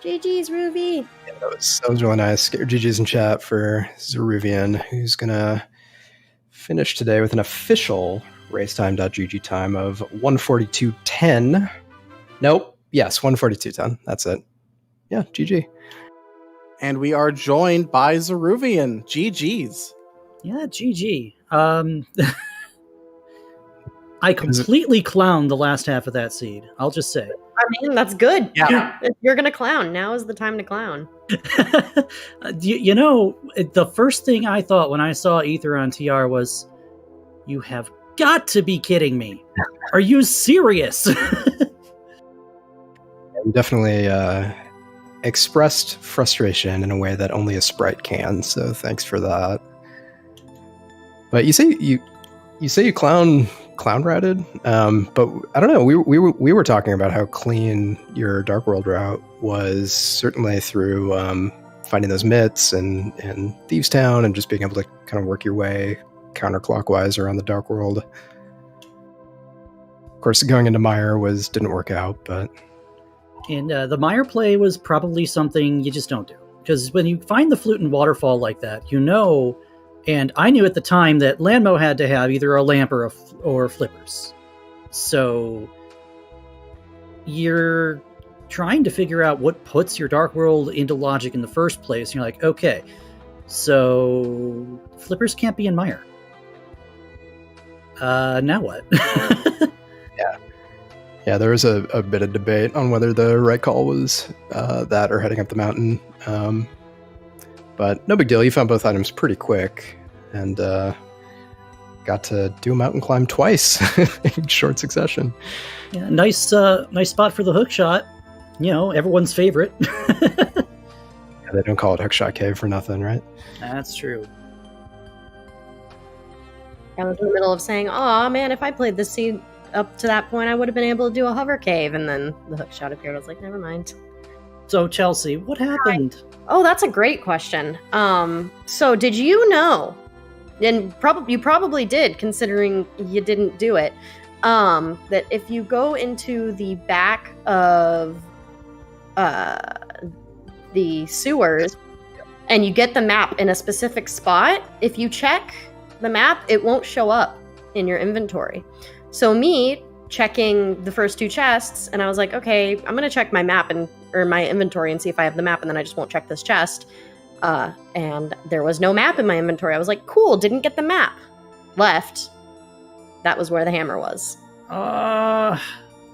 GG's, Ruby. Yeah, that was really nice. Get your GG's in chat for Zaruvyen, who's gonna finish today with an official racetime.gg time of 1:42.10. Nope. Yes, 1:42.10. That's it. Yeah, GG. And we are joined by Zaruvyen. GG's. Yeah, GG. I completely clowned the last half of that seed. I'll just say. I mean, that's good. Yeah. If you're going to clown, now is the time to clown. The first thing I thought when I saw Ether on TR was, you have got to be kidding me. Are you serious? Definitely expressed frustration in a way that only a sprite can, so thanks for that. But you say you clown ratted, but I don't know. We were talking about how clean your Dark World route was, certainly through finding those myths and Thieves Town and just being able to kind of work your way counterclockwise around the Dark World. Of course, going into Mire didn't work out, but. And the Mire play was probably something you just don't do. Because when you find the flute and waterfall like that, and I knew at the time that Landmo had to have either a lamp or flippers. So you're trying to figure out what puts your Dark World into logic in the first place. And you're like, okay, so flippers can't be in Mire. Now what? Yeah, there was a bit of debate on whether the right call was that or heading up the mountain. But no big deal. You found both items pretty quick and got to do a mountain climb twice in short succession. Yeah, nice spot for the hook shot. Everyone's favorite. Yeah, they don't call it Hookshot Cave for nothing, right? That's true. I was in the middle of saying, "Oh man, if I played this seed up to that point, I would have been able to do a hover cave," and then the hook shot appeared. I was like, never mind. So Chelsea, what happened? Oh, that's a great question. So did you know and you probably did, considering you didn't do it. That if you go into the back of the sewers and you get the map in a specific spot, if you check the map, it won't show up in your inventory. So me checking the first 2 chests, and I was like, okay, I'm gonna check my map or my inventory and see if I have the map, and then I just won't check this chest. And there was no map in my inventory. I was like, cool, didn't get the map. Left. That was where the hammer was.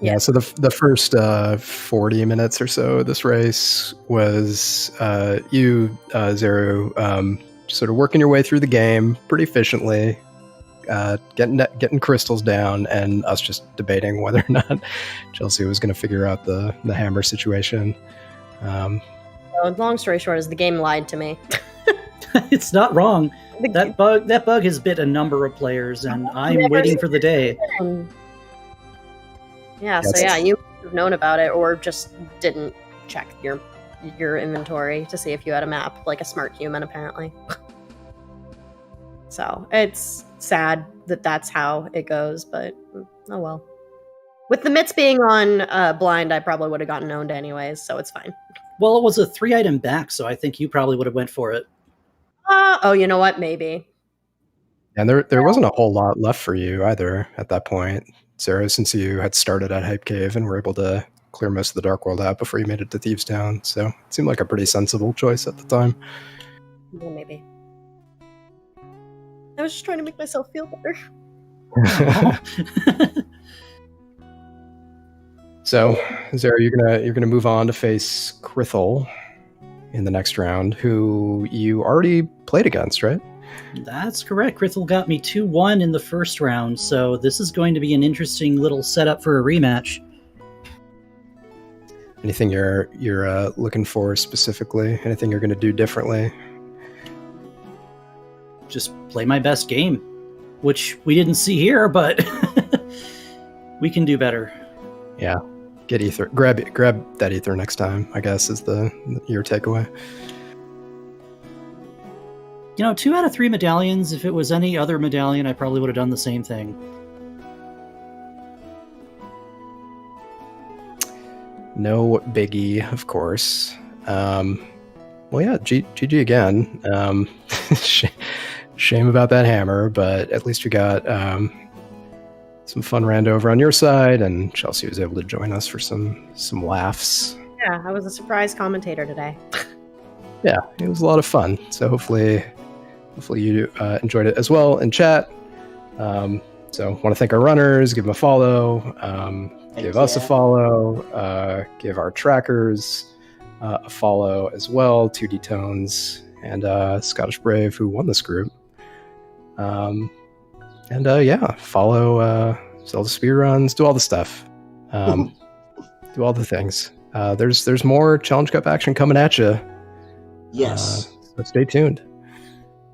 Yeah, so the first 40 minutes or so of this race was you, Zaru, sort of working your way through the game pretty efficiently, getting crystals down, and us just debating whether or not Chelsea was going to figure out the hammer situation. Long story short is the game lied to me. It's not wrong. That bug has bit a number of players, and I'm waiting for the day. Yeah, so yeah, you have known about it or just didn't check your inventory to see if you had a map, like a smart human, apparently. So it's sad that that's how it goes, but oh well. With the mitts being on blind, I probably would have gotten owned anyways, so it's fine. Well, it was a 3-item back, so I think you probably would have went for it. Oh, you know what? Maybe. And there wasn't a whole lot left for you either at that point, Sarah, since you had started at Hype Cave and were able to clear most of the Dark World out before you made it to Thieves Town. So it seemed like a pretty sensible choice at the time. Well, maybe. I was just trying to make myself feel better. So, Zara, you're gonna move on to face Krithel in the next round, who you already played against, right? That's correct. Krithel got me 2-1 in the first round, so this is going to be an interesting little setup for a rematch. Anything you're looking for specifically? Anything you're going to do differently? Just play my best game, which we didn't see here, but we can do better. Yeah, get ether. Grab that ether next time, I guess, is your takeaway. 2 out of 3 medallions. If it was any other medallion, I probably would have done the same thing. No biggie, of course. Well, yeah, GG again. Shame about that hammer, but at least we got some fun rando over on your side, and Chelsea was able to join us for some laughs. Yeah, I was a surprise commentator today. Yeah, it was a lot of fun. So hopefully you enjoyed it as well in chat. So want to thank our runners, give them a follow, give us a follow, give our trackers a follow as well, 2D Tones and Scottish Brave, who won this group. Follow Zelda Speedruns, do all the stuff, do all the things. There's more Challenge Cup action coming at you. Yes. So stay tuned.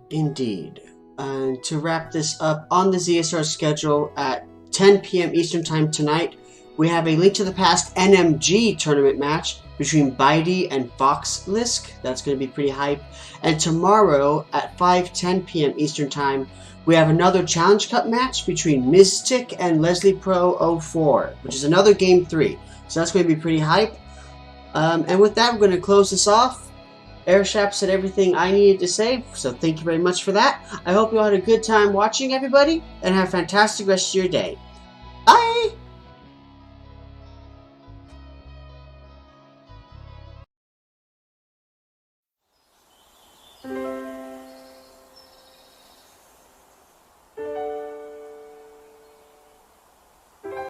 Indeed. And to wrap this up, on the ZSR schedule at 10 p.m. Eastern Time tonight, we have a Link to the Past NMG tournament match between Bidey and Foxlisk. That's going to be pretty hype. And tomorrow at 5:10 p.m. Eastern Time, we have another Challenge Cup match between Mystic and Leslie Pro 04, which is another Game 3. So that's going to be pretty hype. And with that, we're going to close this off. Airshap said everything I needed to say, so thank you very much for that. I hope you all had a good time watching, everybody, and have a fantastic rest of your day. Bye!